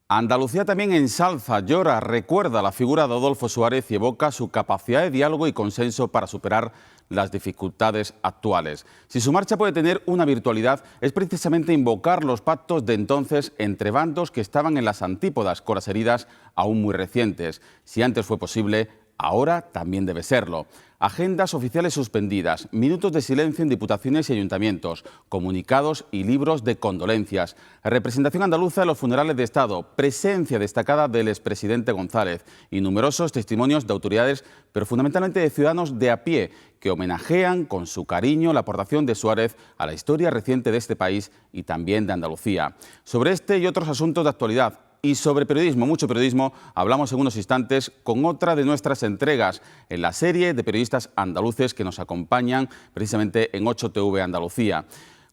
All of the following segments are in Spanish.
Andalucía también ensalza, llora, recuerda la figura de Adolfo Suárez y evoca su capacidad de diálogo y consenso para superar las dificultades actuales. Si su marcha puede tener una virtualidad, es precisamente invocar los pactos de entonces entre bandos que estaban en las antípodas, con las heridas aún muy recientes. Si antes fue posible, ahora también debe serlo. Agendas oficiales suspendidas, minutos de silencio en diputaciones y ayuntamientos, comunicados y libros de condolencias, representación andaluza en los funerales de Estado, presencia destacada del expresidente González y numerosos testimonios de autoridades, pero fundamentalmente de ciudadanos de a pie, que homenajean con su cariño la aportación de Suárez a la historia reciente de este país y también de Andalucía. Sobre este y otros asuntos de actualidad, y sobre periodismo, mucho periodismo, hablamos en unos instantes con otra de nuestras entregas en la serie de periodistas andaluces que nos acompañan precisamente en 8TV Andalucía,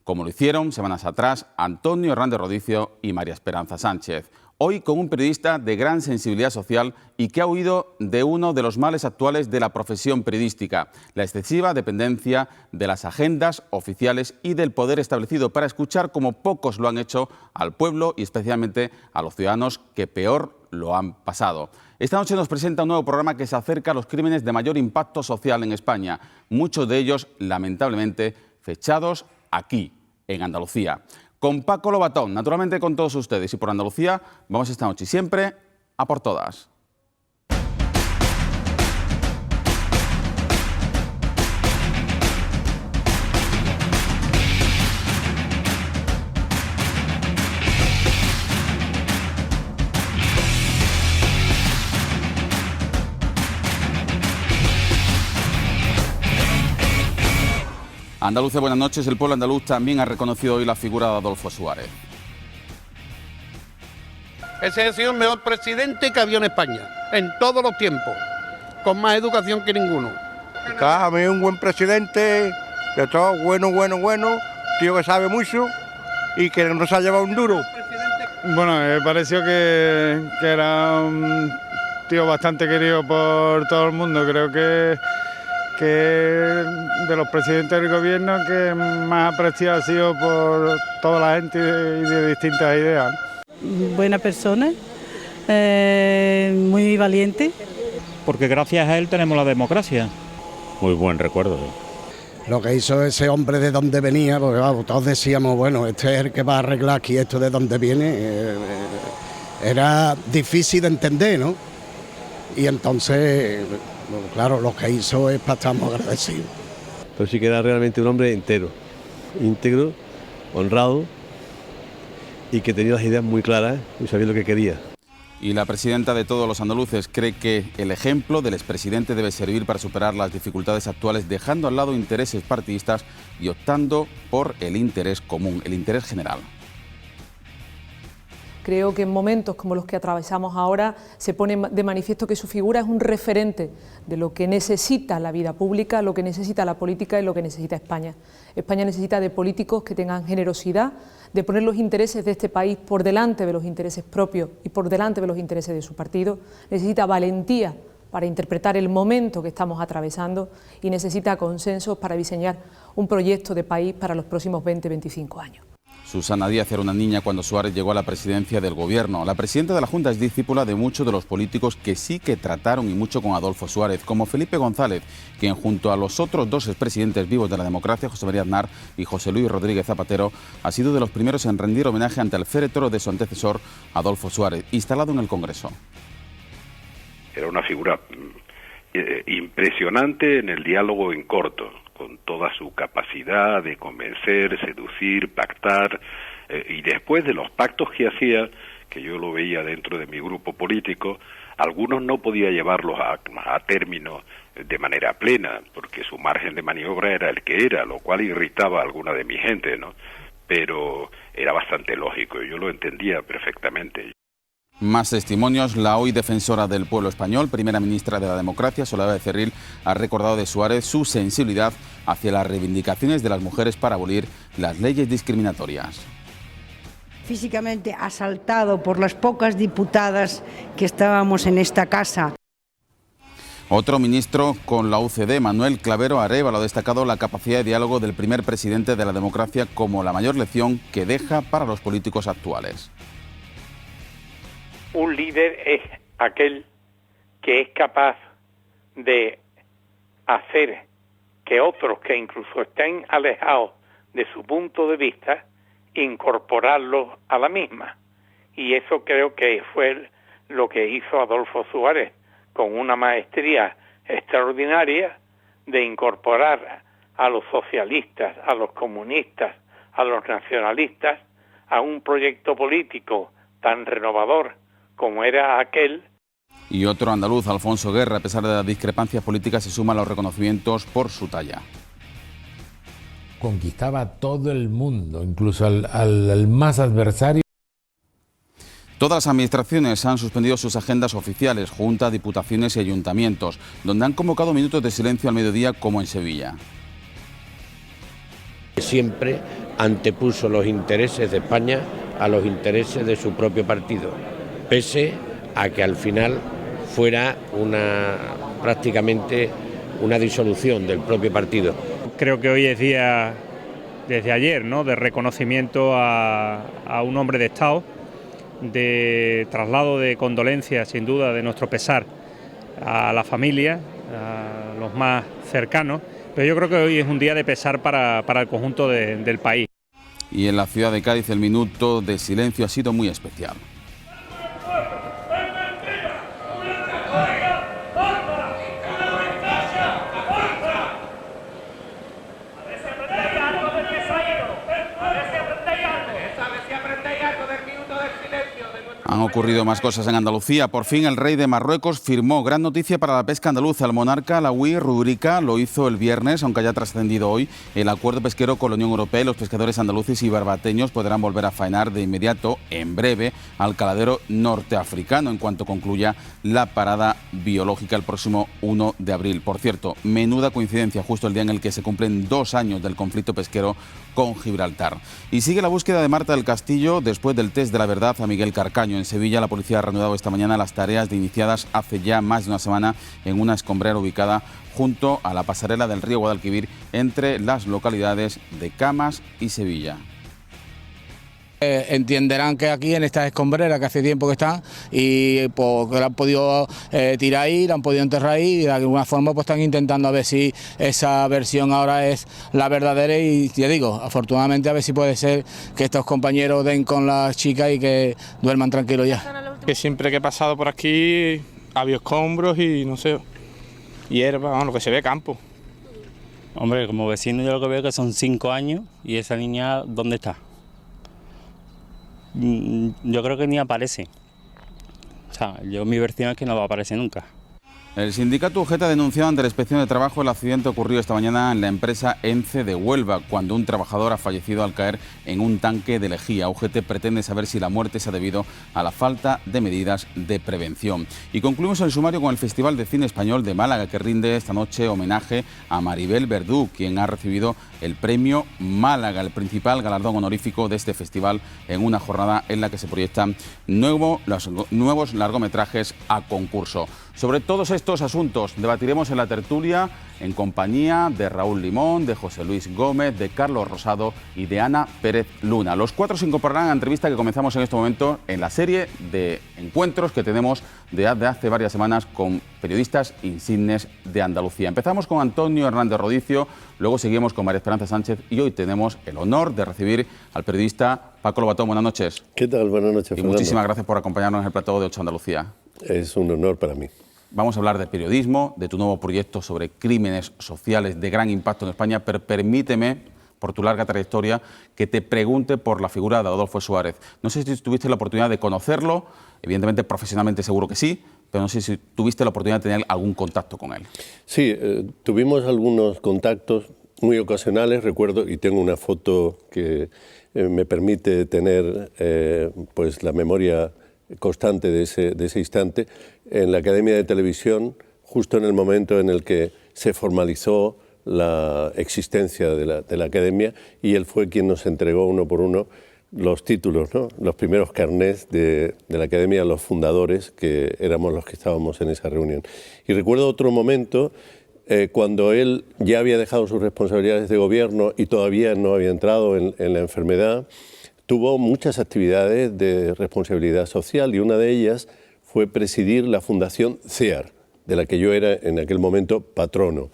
como lo hicieron semanas atrás Antonio Hernández Rodicio y María Esperanza Sánchez. Hoy con un periodista de gran sensibilidad social y que ha huido de uno de los males actuales de la profesión periodística, la excesiva dependencia de las agendas oficiales y del poder establecido para escuchar, como pocos lo han hecho, al pueblo y especialmente a los ciudadanos que peor lo han pasado. Esta noche nos presenta un nuevo programa que se acerca a los crímenes de mayor impacto social en España, muchos de ellos, lamentablemente, fechados aquí, en Andalucía. Con Paco Lobatón, naturalmente con todos ustedes y por Andalucía, vamos esta noche y siempre a por todas. Andalucía, buenas noches. El pueblo andaluz también ha reconocido hoy la figura de Adolfo Suárez. Ese ha sido el mejor presidente que había en España, en todos los tiempos, con más educación que ninguno. A mí un buen presidente, de todo, bueno, tío que sabe mucho y que no se ha llevado un duro. Bueno, me pareció que era un tío bastante querido por todo el mundo. Creo que de los presidentes del gobierno que más apreciado ha sido por toda la gente y de distintas ideas. Buena persona, muy valiente. Porque gracias a él tenemos la democracia. Muy buen recuerdo. Lo que hizo ese hombre de donde venía, porque vamos, todos decíamos, bueno, este es el que va a arreglar aquí esto de donde viene, era difícil de entender, ¿no? Y entonces, bueno, claro, lo que hizo es para estar muy agradecidos. Pero sí que era realmente un hombre íntegro, honrado y que tenía las ideas muy claras y sabía lo que quería. Y la presidenta de todos los andaluces cree que el ejemplo del expresidente debe servir para superar las dificultades actuales, dejando al lado intereses partidistas y optando por el interés común, el interés general. Creo que en momentos como los que atravesamos ahora se pone de manifiesto que su figura es un referente de lo que necesita la vida pública, lo que necesita la política y lo que necesita España. España necesita de políticos que tengan generosidad, de poner los intereses de este país por delante de los intereses propios y por delante de los intereses de su partido. Necesita valentía para interpretar el momento que estamos atravesando y necesita consensos para diseñar un proyecto de país para los próximos 20-25 años. Susana Díaz era una niña cuando Suárez llegó a la presidencia del gobierno. La presidenta de la Junta es discípula de muchos de los políticos que sí que trataron y mucho con Adolfo Suárez, como Felipe González, quien junto a los otros dos expresidentes vivos de la democracia, José María Aznar y José Luis Rodríguez Zapatero, ha sido de los primeros en rendir homenaje ante el féretro de su antecesor, Adolfo Suárez, instalado en el Congreso. Era una figura impresionante en el diálogo en corto, con toda su capacidad de convencer, seducir, pactar, y después de los pactos que hacía, que yo lo veía dentro de mi grupo político, algunos no podía llevarlos a término de manera plena, porque su margen de maniobra era el que era, lo cual irritaba a alguna de mi gente, ¿no? Pero era bastante lógico, y yo lo entendía perfectamente. Más testimonios. La hoy defensora del pueblo español, primera ministra de la democracia, Soledad Becerril, ha recordado de Suárez su sensibilidad hacia las reivindicaciones de las mujeres para abolir las leyes discriminatorias. Físicamente asaltado por las pocas diputadas que estábamos en esta casa. Otro ministro con la UCD, Manuel Clavero Arévalo, ha destacado la capacidad de diálogo del primer presidente de la democracia como la mayor lección que deja para los políticos actuales. Un líder es aquel que es capaz de hacer que otros que incluso estén alejados de su punto de vista, incorporarlos a la misma. Y eso creo que fue lo que hizo Adolfo Suárez, con una maestría extraordinaria de incorporar a los socialistas, a los comunistas, a los nacionalistas, a un proyecto político tan renovador como era aquel. Y otro andaluz, Alfonso Guerra, a pesar de las discrepancias políticas, se suma a los reconocimientos por su talla. Conquistaba a todo el mundo, incluso al más adversario. Todas las administraciones han suspendido sus agendas oficiales, juntas, diputaciones y ayuntamientos, donde han convocado minutos de silencio al mediodía, como en Sevilla. Siempre antepuso los intereses de España a los intereses de su propio partido, pese a que al final fuera prácticamente una disolución del propio partido. Creo que hoy es día, desde ayer, ¿no?, de reconocimiento a un hombre de Estado, de traslado de condolencias, sin duda, de nuestro pesar a la familia, a los más cercanos, pero yo creo que hoy es un día de pesar para el conjunto del país. Y en la ciudad de Cádiz el minuto de silencio ha sido muy especial. Han ocurrido más cosas en Andalucía. Por fin el rey de Marruecos firmó. Gran noticia para la pesca andaluza. El monarca alauí Rubrica lo hizo el viernes, aunque haya trascendido hoy el acuerdo pesquero con la Unión Europea. Los pescadores andaluces y barbateños podrán volver a faenar de inmediato, en breve, al caladero norteafricano en cuanto concluya la parada biológica el próximo 1 de abril. Por cierto, menuda coincidencia, justo el día en el que se cumplen 2 años del conflicto pesquero con Gibraltar. Y sigue la búsqueda de Marta del Castillo después del test de la verdad a Miguel Carcaño. En Sevilla, la policía ha reanudado esta mañana las tareas iniciadas hace ya más de una semana en una escombrera ubicada junto a la pasarela del río Guadalquivir entre las localidades de Camas y Sevilla. Entenderán que aquí en estas escombreras que hace tiempo que están y pues que la han podido tirar ahí, la han podido enterrar ahí y de alguna forma pues están intentando a ver si esa versión ahora es la verdadera y ya digo, afortunadamente a ver si puede ser que estos compañeros den con las chicas y que duerman tranquilos ya. Que siempre que he pasado por aquí había escombros y no sé, hierba, bueno, lo que se ve campo. Hombre, como vecino yo lo que veo que son 5 años y esa niña, ¿dónde está? Yo creo que ni aparece. O sea, mi versión es que no va a aparecer nunca. El sindicato UGT ha denunciado ante la Inspección de Trabajo el accidente ocurrido esta mañana en la empresa ENCE de Huelva, cuando un trabajador ha fallecido al caer en un tanque de lejía. UGT pretende saber si la muerte se ha debido a la falta de medidas de prevención. Y concluimos el sumario con el Festival de Cine Español de Málaga, que rinde esta noche homenaje a Maribel Verdú, quien ha recibido el premio Málaga, el principal galardón honorífico de este festival, en una jornada en la que se proyectan nuevos largometrajes a concurso. Sobre todos estos asuntos debatiremos en la tertulia en compañía de Raúl Limón, de José Luis Gómez, de Carlos Rosado y de Ana Pérez Luna. Los 4 se incorporarán a la entrevista que comenzamos en este momento en la serie de encuentros que tenemos de hace varias semanas con periodistas insignes de Andalucía. Empezamos con Antonio Hernández Rodicio, luego seguimos con María Esperanza Sánchez y hoy tenemos el honor de recibir al periodista Paco Lobatón. Buenas noches. ¿Qué tal? Buenas noches, y Fernando. Muchísimas gracias por acompañarnos en el plató de 8 Andalucía. Es un honor para mí. Vamos a hablar de periodismo, de tu nuevo proyecto sobre crímenes sociales de gran impacto en España, pero permíteme, por tu larga trayectoria, que te pregunte por la figura de Adolfo Suárez. No sé si tuviste la oportunidad de conocerlo, evidentemente profesionalmente seguro que sí, pero no sé si tuviste la oportunidad de tener algún contacto con él. Sí, tuvimos algunos contactos muy ocasionales, recuerdo, y tengo una foto que me permite tener pues la memoria constante de ese instante, en la Academia de Televisión, justo en el momento en el que se formalizó la existencia de la Academia, y él fue quien nos entregó uno por uno los títulos, ¿no? Los primeros carnés de la Academia, los fundadores, que éramos los que estábamos en esa reunión. Y recuerdo otro momento, cuando él ya había dejado sus responsabilidades de gobierno y todavía no había entrado en la enfermedad. tuvo muchas actividades de responsabilidad social y una de ellas fue presidir la Fundación CEAR, de la que yo era en aquel momento patrono.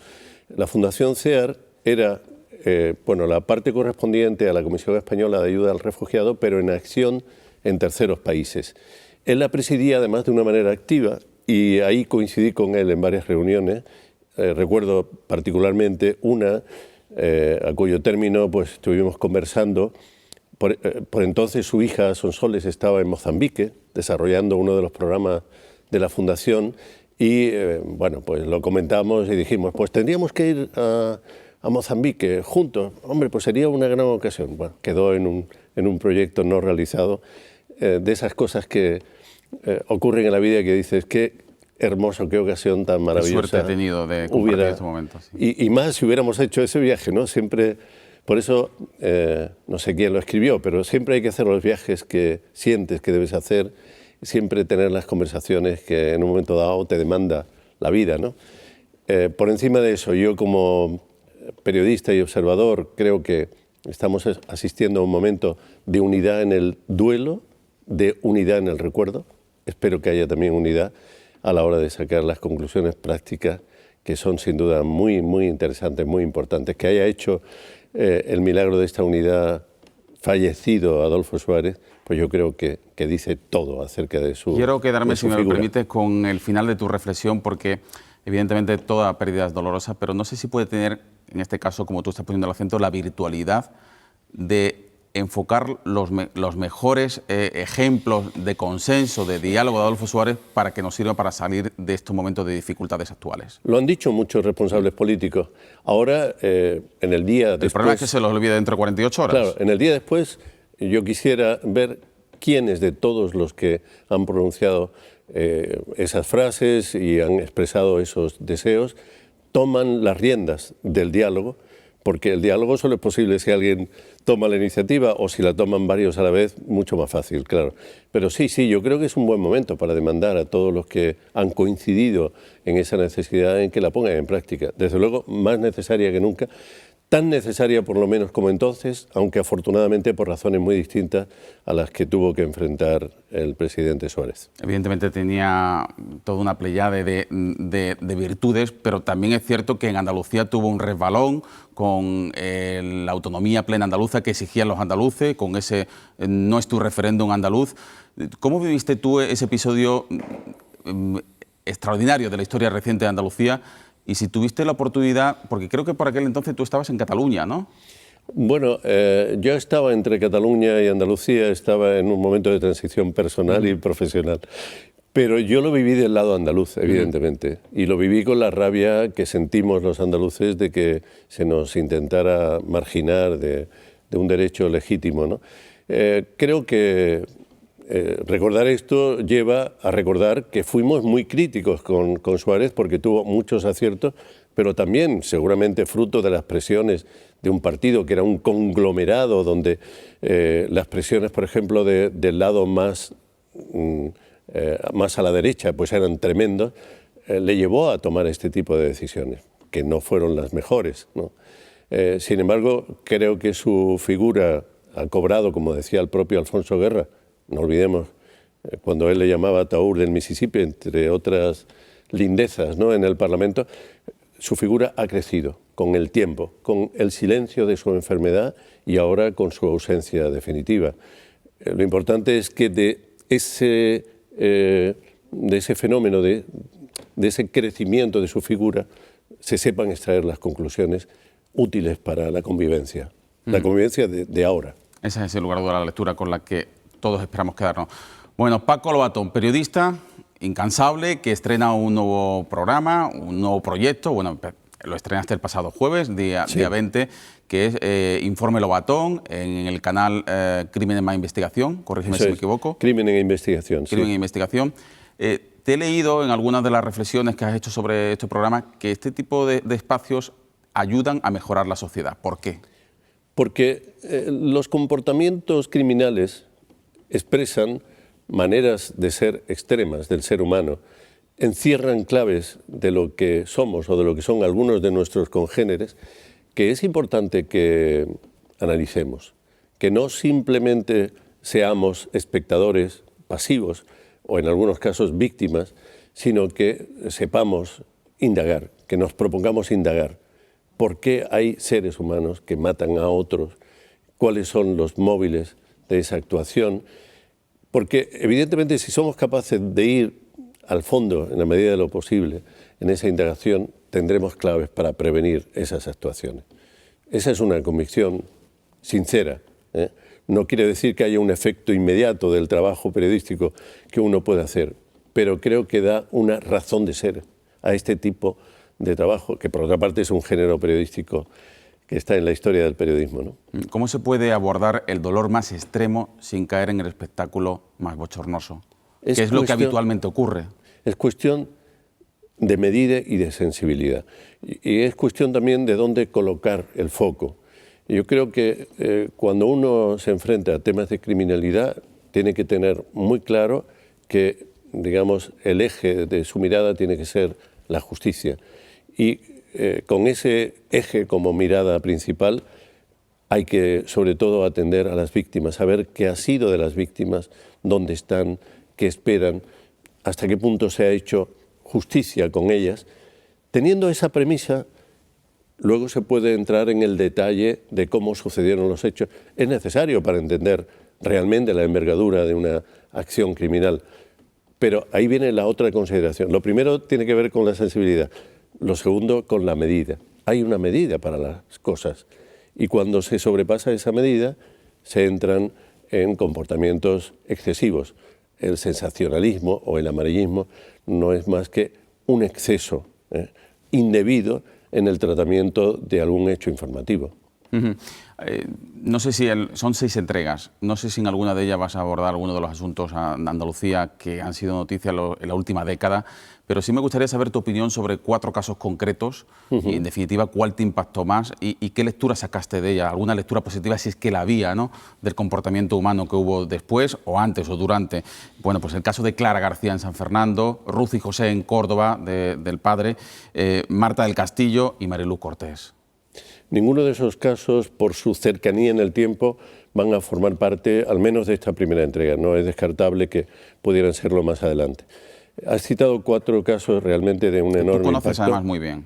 La Fundación CEAR era la parte correspondiente a la Comisión Española de Ayuda al Refugiado, pero en acción en terceros países. Él la presidía además de una manera activa y ahí coincidí con él en varias reuniones. Recuerdo particularmente una a cuyo término pues, estuvimos conversando. Por entonces su hija Sonsoles estaba en Mozambique desarrollando uno de los programas de la Fundación y pues lo comentamos y dijimos, pues tendríamos que ir a Mozambique juntos. Hombre, pues sería una gran ocasión. Bueno, quedó en un proyecto no realizado, de esas cosas que ocurren en la vida que dices, qué hermoso, qué ocasión tan maravillosa. Qué suerte he tenido de compartir este momento. Sí. Y más si hubiéramos hecho ese viaje, ¿no? Siempre, por eso, no sé quién lo escribió, pero siempre hay que hacer los viajes que sientes que debes hacer, siempre tener las conversaciones que en un momento dado te demanda la vida, ¿no? Por encima de eso, yo como periodista y observador creo que estamos asistiendo a un momento de unidad en el duelo, de unidad en el recuerdo. Espero que haya también unidad a la hora de sacar las conclusiones prácticas que son sin duda muy, muy interesantes, muy importantes. Que haya hecho el milagro de esta unidad fallecido Adolfo Suárez, pues yo creo que dice todo acerca de su Quiero quedarme, si me lo figura. permites, con el final de tu reflexión, porque evidentemente toda pérdida es dolorosa, pero no sé si puede tener, en este caso, como tú estás poniendo el acento, la virtualidad de enfocar los mejores ejemplos de consenso, de diálogo de Adolfo Suárez para que nos sirva para salir de estos momentos de dificultades actuales. Lo han dicho muchos responsables políticos. Ahora, en el día después... El problema es que se los olvide dentro de 48 horas. Claro, en el día después yo quisiera ver quiénes de todos los que han pronunciado esas frases y han expresado esos deseos toman las riendas del diálogo, porque el diálogo solo es posible si alguien toma la iniciativa o si la toman varios a la vez, mucho más fácil, claro. Pero sí, yo creo que es un buen momento para demandar a todos los que han coincidido en esa necesidad en que la pongan en práctica. Desde luego, más necesaria que nunca, tan necesaria por lo menos como entonces, aunque afortunadamente por razones muy distintas a las que tuvo que enfrentar el presidente Suárez. Evidentemente tenía toda una pleyade de virtudes, pero también es cierto que en Andalucía tuvo un resbalón con la autonomía plena andaluza que exigían los andaluces, con ese no es tu referéndum andaluz. ¿Cómo viviste tú ese episodio extraordinario de la historia reciente de Andalucía? Y si tuviste la oportunidad, porque creo que por aquel entonces tú estabas en Cataluña, ¿no? Bueno, yo estaba entre Cataluña y Andalucía, estaba en un momento de transición personal y profesional. Pero yo lo viví del lado andaluz, evidentemente, y lo viví con la rabia que sentimos los andaluces de que se nos intentara marginar de un derecho legítimo, ¿no? Creo que recordar esto lleva a recordar que fuimos muy críticos con Suárez porque tuvo muchos aciertos, pero también seguramente fruto de las presiones de un partido que era un conglomerado donde las presiones, por ejemplo, del lado más a la derecha, pues eran tremendos, le llevó a tomar este tipo de decisiones, que no fueron las mejores, ¿no? Sin embargo, creo que su figura ha cobrado, como decía el propio Alfonso Guerra, no olvidemos, cuando él le llamaba Taur del Mississippi, entre otras lindezas, ¿no?, en el Parlamento, su figura ha crecido con el tiempo, con el silencio de su enfermedad y ahora con su ausencia definitiva. Lo importante es que de ese fenómeno, de ese crecimiento de su figura, se sepan extraer las conclusiones útiles para la convivencia de ahora. Ese es el lugar de la lectura con la que todos esperamos quedarnos. Bueno, Paco Lobatón, periodista incansable, que estrena un nuevo programa, un nuevo proyecto. Bueno, lo estrenaste el pasado jueves, día 20, que es Informe Lobatón, en el canal Crímenes más Investigación, corrígeme si me equivoco. Crimen en Investigación, Crimen en Investigación. Te he leído en algunas de las reflexiones que has hecho sobre este programa que este tipo de espacios ayudan a mejorar la sociedad. ¿Por qué? Porque los comportamientos criminales expresan maneras de ser extremas del ser humano, encierran claves de lo que somos o de lo que son algunos de nuestros congéneres, que es importante que analicemos, que no simplemente seamos espectadores pasivos o en algunos casos víctimas, sino que sepamos indagar, que nos propongamos indagar por qué hay seres humanos que matan a otros, cuáles son los móviles de esa actuación, porque evidentemente si somos capaces de ir al fondo en la medida de lo posible en esa indagación, tendremos claves para prevenir esas actuaciones. Esa es una convicción sincera, ¿eh? No quiere decir que haya un efecto inmediato del trabajo periodístico que uno puede hacer, pero creo que da una razón de ser a este tipo de trabajo, que por otra parte es un género periodístico que está en la historia del periodismo, ¿no? ¿Cómo se puede abordar el dolor más extremo sin caer en el espectáculo más bochornoso? ¿Qué es lo que habitualmente ocurre? Es cuestión de medida y de sensibilidad. Y es cuestión también de dónde colocar el foco. Yo creo que cuando uno se enfrenta a temas de criminalidad, tiene que tener muy claro que, digamos, el eje de su mirada tiene que ser la justicia. Y con ese eje como mirada principal, hay que, sobre todo, atender a las víctimas, saber qué ha sido de las víctimas, dónde están, qué esperan, hasta qué punto se ha hecho justicia con ellas. Teniendo esa premisa, luego se puede entrar en el detalle de cómo sucedieron los hechos. Es necesario para entender realmente la envergadura de una acción criminal. Pero ahí viene la otra consideración. Lo primero tiene que ver con la sensibilidad. Lo segundo, con la medida. Hay una medida para las cosas. Y cuando se sobrepasa esa medida, se entran en comportamientos excesivos. El sensacionalismo o el amarillismo no es más que un exceso indebido en el tratamiento de algún hecho informativo. No sé si son 6 entregas, no sé si en alguna de ellas vas a abordar alguno de los asuntos en Andalucía que han sido noticia en la última década, pero sí me gustaría saber tu opinión sobre 4 casos concretos y, en definitiva, cuál te impactó más y qué lectura sacaste de ella, alguna lectura positiva, si es que la había, ¿no?, del comportamiento humano que hubo después o antes o durante. Bueno, pues el caso de Clara García en San Fernando, Ruth y José en Córdoba, del padre, Marta del Castillo y Mariluz Cortés. Ninguno de esos casos, por su cercanía en el tiempo, van a formar parte, al menos de esta primera entrega. No es descartable que pudieran serlo más adelante. Has citado 4 casos realmente de un enorme impacto. Tú conoces además muy bien.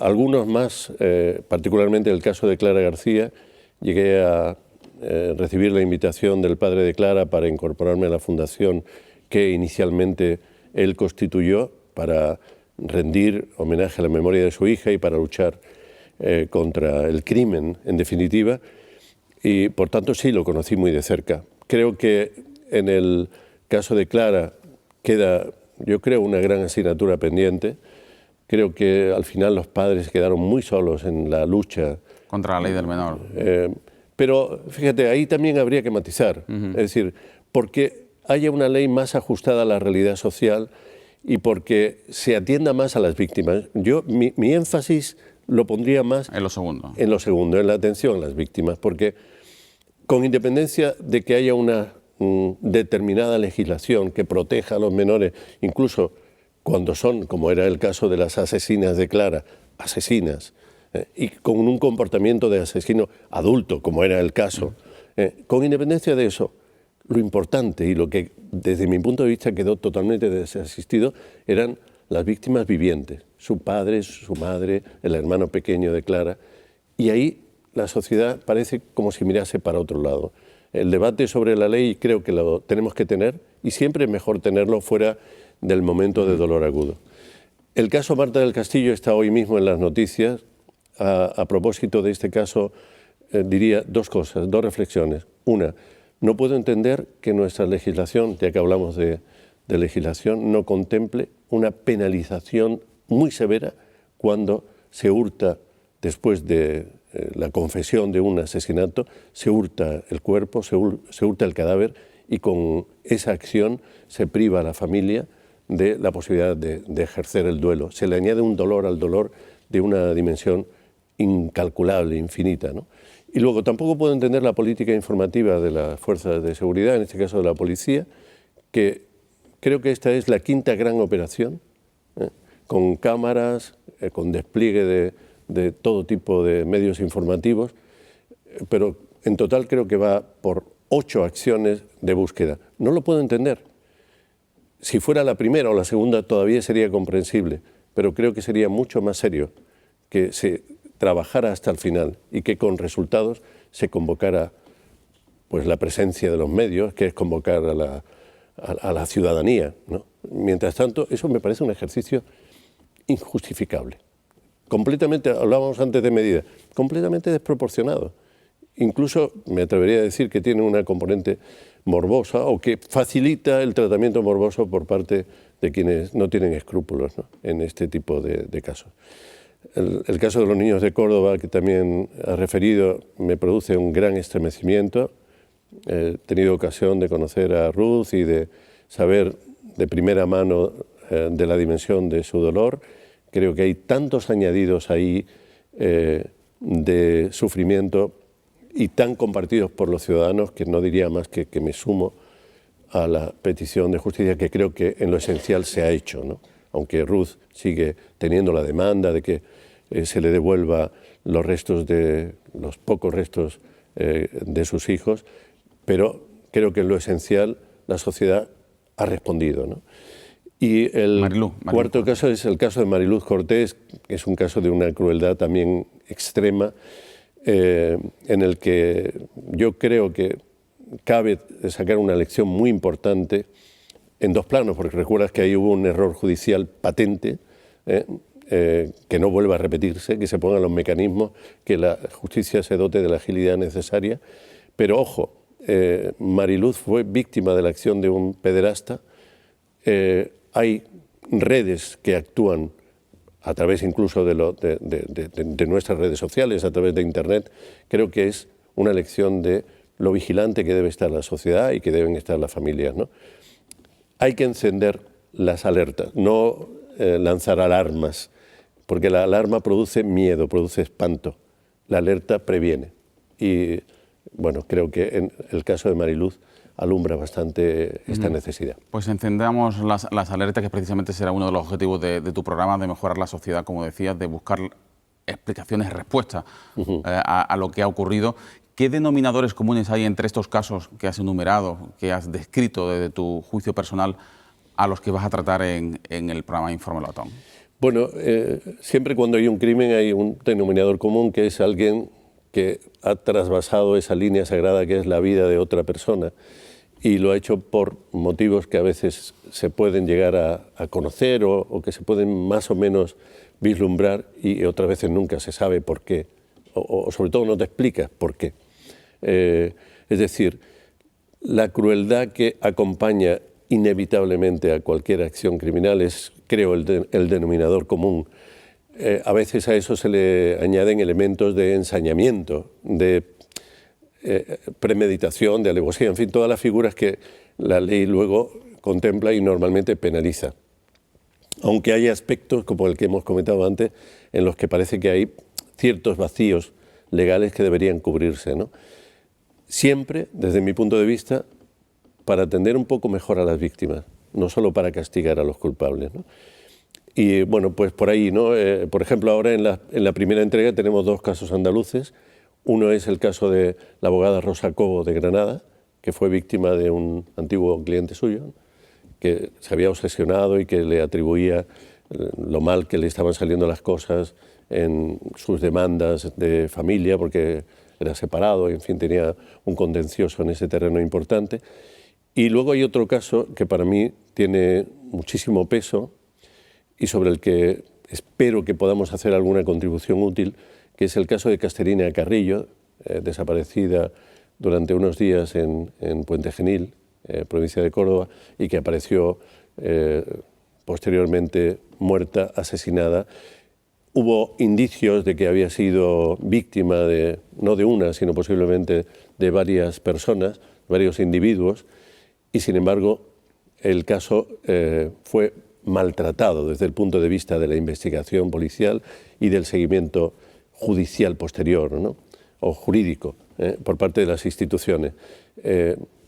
Algunos más, particularmente el caso de Clara García. Llegué a recibir la invitación del padre de Clara para incorporarme a la fundación que inicialmente él constituyó para rendir homenaje a la memoria de su hija y para luchar contra el crimen, en definitiva, y por tanto sí lo conocí muy de cerca. Creo que en el caso de Clara queda, yo creo, una gran asignatura pendiente. Creo que al final los padres quedaron muy solos en la lucha contra la ley del menor. Pero fíjate, ahí también habría que matizar, es decir, porque haya una ley más ajustada a la realidad social y porque se atienda más a las víctimas. Yo, mi énfasis lo pondría más en lo segundo. En lo segundo, en la atención a las víctimas, porque con independencia de que haya una determinada legislación que proteja a los menores, incluso cuando son, como era el caso de las asesinas de Clara, asesinas, y con un comportamiento de asesino adulto, como era el caso, con independencia de eso, lo importante y lo que desde mi punto de vista quedó totalmente desasistido eran las víctimas vivientes, su padre, su madre, el hermano pequeño de Clara, y ahí la sociedad parece como si mirase para otro lado. El debate sobre la ley creo que lo tenemos que tener y siempre es mejor tenerlo fuera del momento de dolor agudo. El caso Marta del Castillo está hoy mismo en las noticias. A propósito de este caso, diría 2 cosas, 2 reflexiones. Una, no puedo entender que nuestra legislación, ya que hablamos de legislación, no contemple una penalización muy severa cuando se hurta, después de la confesión de un asesinato, se hurta el cuerpo, se hurta el cadáver y con esa acción se priva a la familia de la posibilidad de ejercer el duelo. Se le añade un dolor al dolor de una dimensión incalculable, infinita, ¿no? Y luego tampoco puedo entender la política informativa de las fuerzas de seguridad, en este caso de la policía, que creo que esta es la 5ª gran operación, con cámaras, con despliegue de todo tipo de medios informativos, pero en total creo que va por 8 acciones de búsqueda. No lo puedo entender. Si fuera la primera o la segunda todavía sería comprensible, pero creo que sería mucho más serio que se trabajara hasta el final y que con resultados se convocara pues la presencia de los medios, que es convocar a la ciudadanía, ¿no? Mientras tanto, eso me parece un ejercicio injustificable. Completamente, hablábamos antes de medidas, completamente desproporcionado. Incluso me atrevería a decir que tiene una componente morbosa o que facilita el tratamiento morboso por parte de quienes no tienen escrúpulos, ¿no?, en este tipo de casos. El caso de los niños de Córdoba, que también ha referido, me produce un gran estremecimiento. He tenido ocasión de conocer a Ruth y de saber de primera mano de la dimensión de su dolor. Creo que hay tantos añadidos ahí de sufrimiento y tan compartidos por los ciudadanos que no diría más que me sumo a la petición de justicia, que creo que en lo esencial se ha hecho, ¿no? Aunque Ruth sigue teniendo la demanda de que se le devuelva los pocos restos de sus hijos, pero creo que en lo esencial la sociedad ha respondido, ¿no? Y el cuarto caso es el caso de Mariluz Cortés, que es un caso de una crueldad también extrema, en el que yo creo que cabe sacar una lección muy importante en 2 planos, porque recuerdas que ahí hubo un error judicial patente, que no vuelva a repetirse, que se pongan los mecanismos, que la justicia se dote de la agilidad necesaria. Pero ojo, Mariluz fue víctima de la acción de un pederasta. Hay redes que actúan a través incluso de nuestras redes sociales, a través de Internet. Creo que es una lección de lo vigilante que debe estar la sociedad y que deben estar las familias, ¿no? Hay que encender las alertas, no lanzar alarmas, porque la alarma produce miedo, produce espanto. La alerta previene. Y bueno, creo que en el caso de Mariluz alumbra bastante esta necesidad. Pues encendamos las alertas, que precisamente será uno de los objetivos de tu programa, de mejorar la sociedad, como decías, de buscar explicaciones, respuestas a lo que ha ocurrido. ¿Qué denominadores comunes hay entre estos casos que has enumerado, que has descrito desde tu juicio personal, a los que vas a tratar en el programa Informe Latón? Bueno, siempre cuando hay un crimen hay un denominador común, que es alguien que ha trasvasado esa línea sagrada que es la vida de otra persona, y lo ha hecho por motivos que a veces se pueden llegar a conocer o que se pueden más o menos vislumbrar, y otras veces nunca se sabe por qué, o sobre todo no te explicas por qué. Es decir, la crueldad que acompaña inevitablemente a cualquier acción criminal es, creo, el denominador común. A veces a eso se le añaden elementos de ensañamiento, de premeditación, de alevosía, en fin, todas las figuras que la ley luego contempla y normalmente penaliza. Aunque hay aspectos, como el que hemos comentado antes, en los que parece que hay ciertos vacíos legales que deberían cubrirse, ¿no? Siempre, desde mi punto de vista, para atender un poco mejor a las víctimas, no solo para castigar a los culpables, ¿no? Y bueno, pues por ahí, ¿no? Por ejemplo, ahora en la primera entrega tenemos 2 casos andaluces. Uno es el caso de la abogada Rosa Cobo de Granada, que fue víctima de un antiguo cliente suyo, que se había obsesionado y que le atribuía lo mal que le estaban saliendo las cosas en sus demandas de familia, porque era separado y, en fin, tenía un contencioso en ese terreno importante. Y luego hay otro caso que para mí tiene muchísimo peso y sobre el que espero que podamos hacer alguna contribución útil, que es el caso de Casterina Carrillo, desaparecida durante unos días en Puente Genil, provincia de Córdoba, y que apareció posteriormente muerta, asesinada. Hubo indicios de que había sido víctima no de una, sino posiblemente de varias personas, varios individuos, y sin embargo el caso fue maltratado desde el punto de vista de la investigación policial y del seguimiento judicial posterior, ¿no? O jurídico, por parte de las instituciones.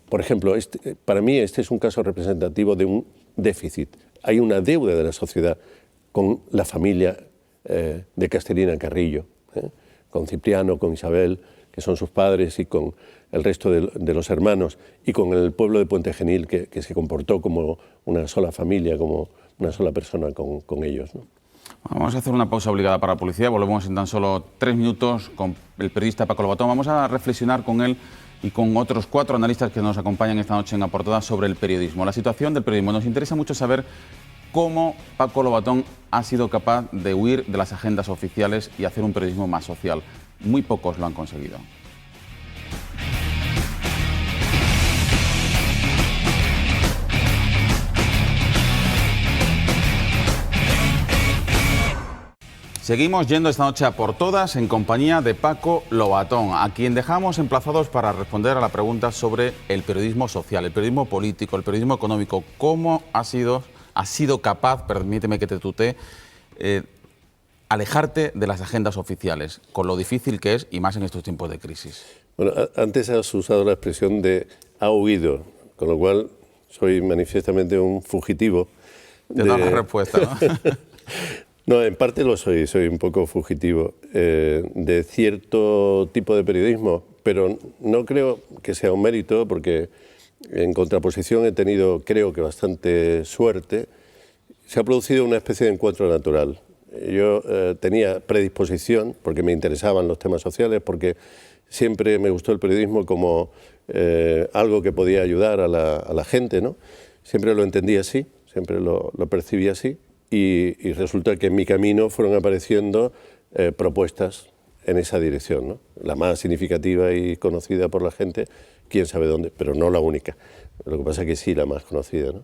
Por ejemplo, para mí este es un caso representativo de un déficit. Hay una deuda de la sociedad con la familia de Casterina Carrillo, con Cipriano, con Isabel, que son sus padres, y con el resto de los hermanos, y con el pueblo de Puente Genil, que se comportó como una sola familia, como una sola persona con ellos, ¿no? Vamos a hacer una pausa obligada para la publicidad. Volvemos en tan solo 3 minutos con el periodista Paco Lobatón. Vamos a reflexionar con él y con otros 4 analistas que nos acompañan esta noche en A Por Todas sobre el periodismo, la situación del periodismo. Nos interesa mucho saber cómo Paco Lobatón ha sido capaz de huir de las agendas oficiales y hacer un periodismo más social. Muy pocos lo han conseguido. Seguimos yendo esta noche a por todas en compañía de Paco Lobatón, a quien dejamos emplazados para responder a la pregunta sobre el periodismo social, el periodismo político, el periodismo económico. ¿Cómo ha sido capaz, permíteme que te tutee, alejarte de las agendas oficiales, con lo difícil que es y más en estos tiempos de crisis? Bueno, antes has usado la expresión de ha huido, con lo cual soy manifiestamente un fugitivo. Te da la respuesta, ¿no? No, en parte lo soy un poco fugitivo de cierto tipo de periodismo, pero no creo que sea un mérito, porque en contraposición he tenido, creo que bastante suerte. Se ha producido una especie de encuentro natural. Yo tenía predisposición, porque me interesaban los temas sociales, porque siempre me gustó el periodismo como algo que podía ayudar a la gente, ¿no? Siempre lo entendí así, siempre lo percibí así. Y resulta que en mi camino fueron apareciendo propuestas en esa dirección, ¿no? La más significativa y conocida por la gente, quién sabe dónde, pero no la única. Lo que pasa es que sí, la más conocida, ¿no?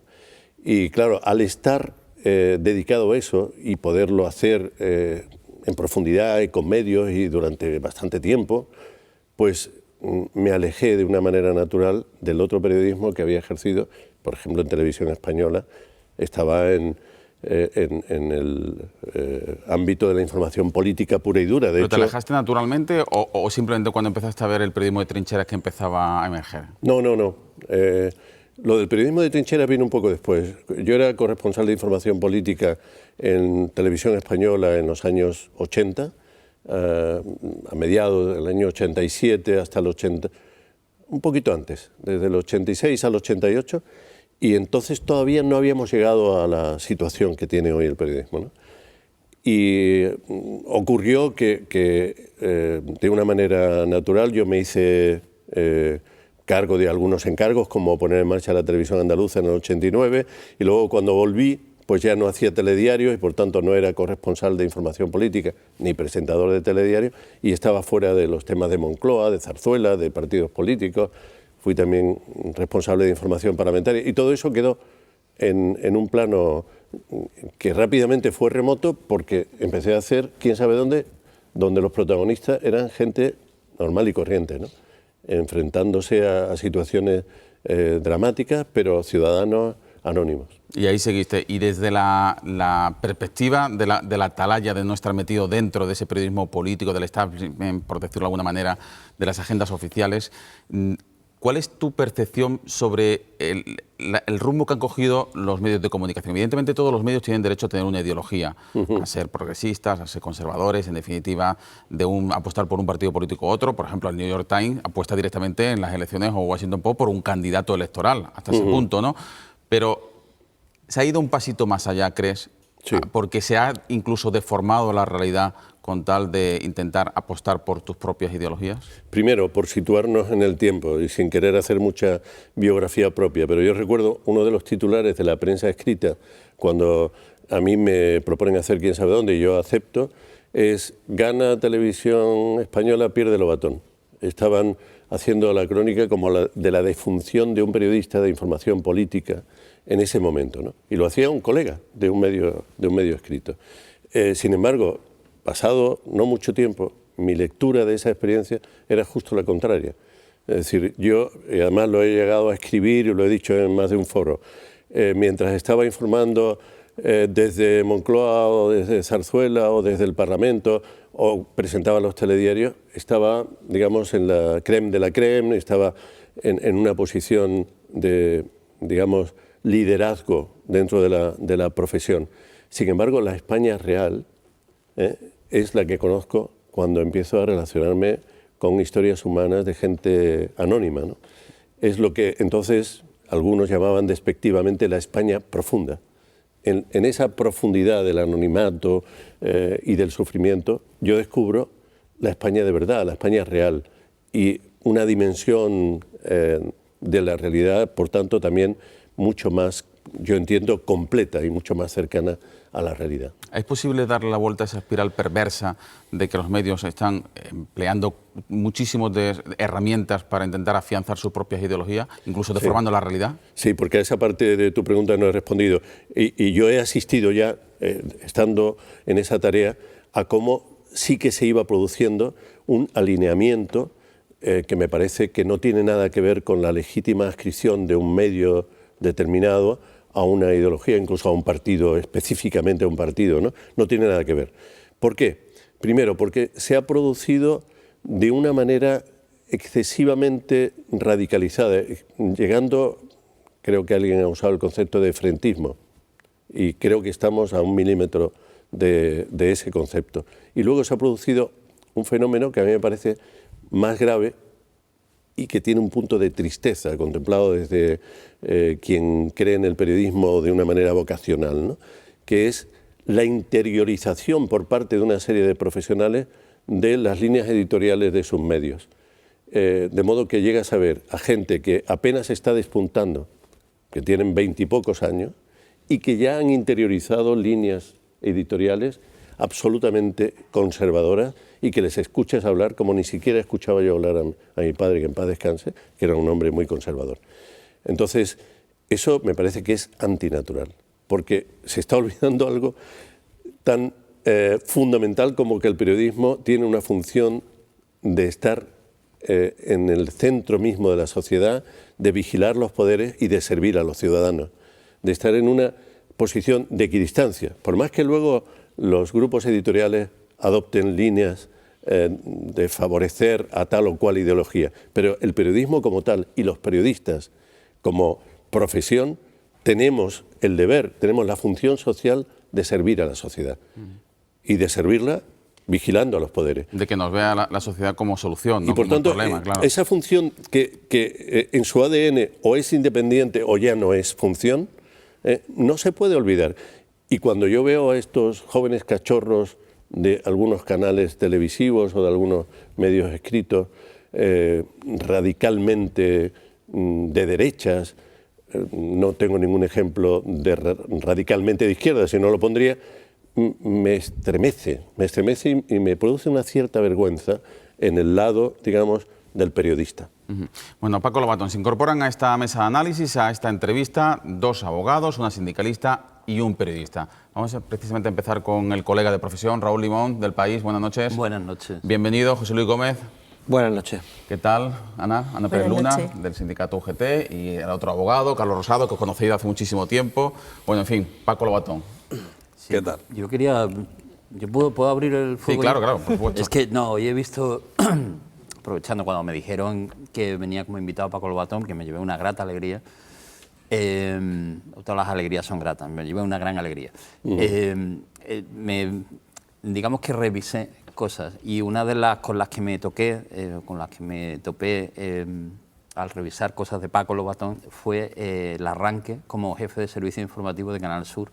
Y claro, al estar dedicado a eso y poderlo hacer en profundidad y con medios y durante bastante tiempo, pues me alejé de una manera natural del otro periodismo que había ejercido, por ejemplo, en Televisión Española. Estaba en el ámbito de la información política pura y dura. ¿Pero te alejaste naturalmente o simplemente cuando empezaste a ver el periodismo de trincheras que empezaba a emerger? No. Lo del periodismo de trincheras vino un poco después. Yo era corresponsal de información política en Televisión Española en los años 80, a mediados del año 87 hasta el 80, un poquito antes, desde el 86 al 88, y entonces todavía no habíamos llegado a la situación que tiene hoy el periodismo, ¿no? Y ocurrió que de una manera natural yo me hice cargo de algunos encargos, como poner en marcha la televisión andaluza en el 89, y luego cuando volví, pues ya no hacía telediario y por tanto no era corresponsal de información política ni presentador de telediario, y estaba fuera de los temas de Moncloa, de Zarzuela, de partidos políticos. Fui también responsable de información parlamentaria y todo eso quedó en un plano que rápidamente fue remoto, porque empecé a hacer quién sabe dónde, donde los protagonistas eran gente normal y corriente, ¿no? Enfrentándose a situaciones dramáticas, pero ciudadanos anónimos. Y ahí seguiste. Y desde la perspectiva de la atalaya de no estar metido dentro de ese periodismo político, del establishment, por decirlo de alguna manera, de las agendas oficiales, ¿cuál es tu percepción sobre el rumbo que han cogido los medios de comunicación? Evidentemente todos los medios tienen derecho a tener una ideología, a ser progresistas, a ser conservadores, en definitiva, apostar por un partido político u otro. Por ejemplo, el New York Times apuesta directamente en las elecciones, o Washington Post, por un candidato electoral, hasta ese punto, ¿no? Pero ¿se ha ido un pasito más allá, crees? Sí. Porque se ha incluso deformado la realidad con tal de intentar apostar por tus propias ideologías. Primero, por situarnos en el tiempo y sin querer hacer mucha biografía propia, pero yo recuerdo uno de los titulares de la prensa escrita cuando a mí me proponen hacer quién sabe dónde y yo acepto, es: gana Televisión Española, pierde Lobatón. Estaban haciendo la crónica como de la defunción de un periodista de información política en ese momento, ¿no? Y lo hacía un colega de un medio escrito. Sin embargo, pasado no mucho tiempo, mi lectura de esa experiencia era justo la contraria. Es decir, yo, y además lo he llegado a escribir y lo he dicho en más de un foro, mientras estaba informando desde Moncloa o desde Zarzuela o desde el Parlamento o presentaba los telediarios, estaba, digamos, en la crème de la crème, estaba en una posición de, digamos, liderazgo dentro de la profesión. Sin embargo, la España real es la que conozco cuando empiezo a relacionarme con historias humanas de gente anónima, ¿no? Es lo que entonces algunos llamaban despectivamente la España profunda. En esa profundidad del anonimato y del sufrimiento, yo descubro la España de verdad, la España real, y una dimensión de la realidad, por tanto, también mucho más, yo entiendo, completa y mucho más cercana a la realidad. ¿Es posible darle la vuelta a esa espiral perversa de que los medios están empleando muchísimas herramientas para intentar afianzar sus propias ideologías, incluso deformando la realidad? Sí, porque a esa parte de tu pregunta no he respondido. Y yo he asistido ya, estando en esa tarea, a cómo sí que se iba produciendo un alineamiento que me parece que no tiene nada que ver con la legítima adscripción de un medio determinado a una ideología, incluso a un partido, específicamente a un partido, ¿no? No tiene nada que ver. ¿Por qué? Primero, porque se ha producido de una manera excesivamente radicalizada, llegando, creo que alguien ha usado el concepto de frentismo, y creo que estamos a 1 milímetro de ese concepto. Y luego se ha producido un fenómeno que a mí me parece más grave y que tiene un punto de tristeza, contemplado desde quien cree en el periodismo de una manera vocacional, ¿no? Que es la interiorización por parte de una serie de profesionales de las líneas editoriales de sus medios. De modo que llegas a ver a gente que apenas está despuntando, que tienen 20 y pocos años, y que ya han interiorizado líneas editoriales absolutamente conservadoras y que les escuchas hablar como ni siquiera escuchaba yo hablar a mi padre, que en paz descanse, que era un hombre muy conservador. Entonces, eso me parece que es antinatural, porque se está olvidando algo tan fundamental como que el periodismo tiene una función de estar en el centro mismo de la sociedad, de vigilar los poderes y de servir a los ciudadanos, de estar en una posición de equidistancia, por más que luego los grupos editoriales adopten líneas de favorecer a tal o cual ideología, pero el periodismo como tal y los periodistas como profesión tenemos el deber, tenemos la función social de servir a la sociedad y de servirla vigilando a los poderes. De que nos vea la sociedad como solución, no y por como tanto, problema, claro. Esa función que en su ADN o es independiente o ya no es función, no se puede olvidar. Y cuando yo veo a estos jóvenes cachorros de algunos canales televisivos o de algunos medios escritos radicalmente de derechas, no tengo ningún ejemplo de radicalmente de izquierda, si no lo pondría, me estremece y me produce una cierta vergüenza en el lado, digamos, del periodista. Bueno, Paco Lobatón, se incorporan a esta mesa de análisis, a esta entrevista, 2 abogados, una sindicalista y un periodista. Vamos a precisamente empezar con el colega de profesión, Raúl Limón, del País. Buenas noches. Buenas noches. Bienvenido, José Luis Gómez. Buenas noches. ¿Qué tal, Ana Pérez Luna, del sindicato UGT, y el otro abogado, Carlos Rosado, que os conocéis hace muchísimo tiempo? Bueno, en fin, Paco Lobatón. Sí, ¿qué tal? Yo quería... ¿Puedo abrir el fuego? Sí, claro, por supuesto. Es que, no, hoy he visto... aprovechando cuando me dijeron que venía como invitado Paco Lobatón, que me llevé una grata alegría. Todas las alegrías son gratas, me llevé una gran alegría. Digamos que revisé cosas y una de las con las que me topé al revisar cosas de Paco Lobatón fue el arranque como jefe de servicio informativo de Canal Sur.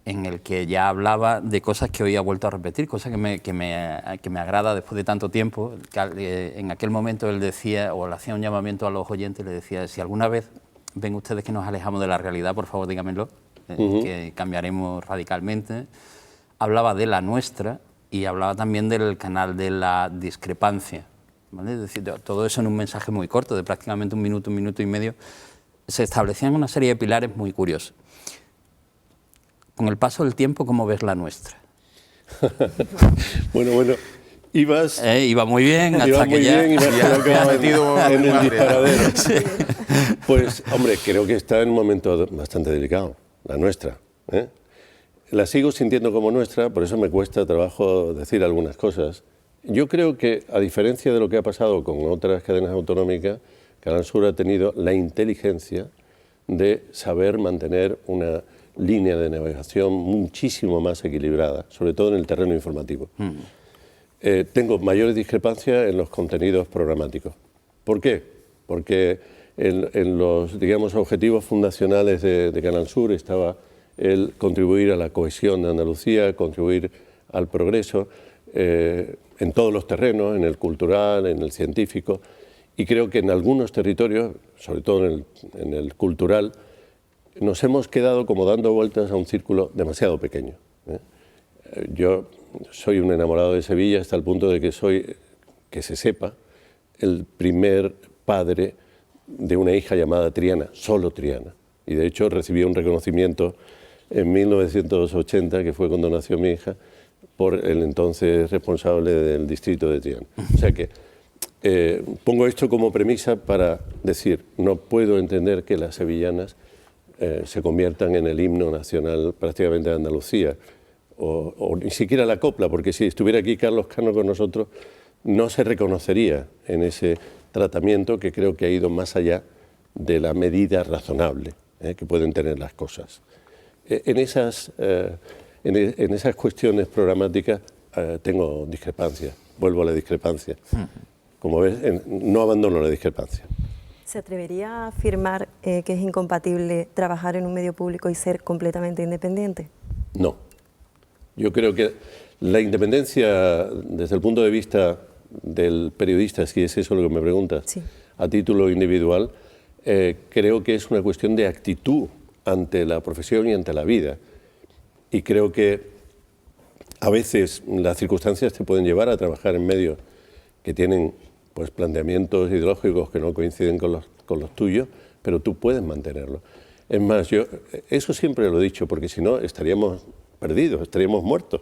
En el que ya hablaba de cosas que hoy ha vuelto a repetir, cosas que me agrada después de tanto tiempo. En aquel momento él decía, o le hacía un llamamiento a los oyentes, le decía, si alguna vez ven ustedes que nos alejamos de la realidad, por favor díganmelo, que cambiaremos radicalmente. Hablaba de la nuestra y hablaba también del canal de la discrepancia, ¿vale? Es decir, todo eso en un mensaje muy corto, de prácticamente un minuto y medio. Se establecían una serie de pilares muy curiosos. Con el paso del tiempo, ¿cómo ves la nuestra? Bueno, iba muy bien, hasta que ya... Ibas metido en el disparadero. Sí. Pues, hombre, creo que está en un momento bastante delicado, la nuestra, ¿eh? La sigo sintiendo como nuestra, por eso me cuesta trabajo decir algunas cosas. Yo creo que, a diferencia de lo que ha pasado con otras cadenas autonómicas, Canal Sur ha tenido la inteligencia de saber mantener una línea de navegación muchísimo más equilibrada, sobre todo en el terreno informativo. tengo mayores discrepancias en los contenidos programáticos. ¿Por qué? Porque en los, digamos, objetivos fundacionales de Canal Sur estaba el contribuir a la cohesión de Andalucía, contribuir al progreso en todos los terrenos, en el cultural, en el científico, y creo que en algunos territorios, sobre todo en el cultural, nos hemos quedado como dando vueltas a un círculo demasiado pequeño. Yo soy un enamorado de Sevilla hasta el punto de que soy, que se sepa, el primer padre de una hija llamada Triana, solo Triana. Y de hecho recibí un reconocimiento en 1980, que fue cuando nació mi hija, por el entonces responsable del distrito de Triana. O sea que pongo esto como premisa para decir, no puedo entender que las sevillanas se conviertan en el himno nacional prácticamente de Andalucía, o ni siquiera la copla, porque si estuviera aquí Carlos Cano con nosotros, no se reconocería en ese tratamiento que creo que ha ido más allá de la medida razonable que pueden tener las cosas. En esas cuestiones programáticas tengo discrepancias, vuelvo a la discrepancia. Como ves, no abandono la discrepancia. ¿Se atrevería a afirmar que es incompatible trabajar en un medio público y ser completamente independiente? No. Yo creo que la independencia, desde el punto de vista del periodista, si es eso lo que me preguntas, sí, a título individual, creo que es una cuestión de actitud ante la profesión y ante la vida. Y creo que a veces las circunstancias te pueden llevar a trabajar en medios que tienen pues planteamientos ideológicos que no coinciden con los tuyos, pero tú puedes mantenerlo. Es más, yo eso siempre lo he dicho, porque si no estaríamos perdidos, estaríamos muertos.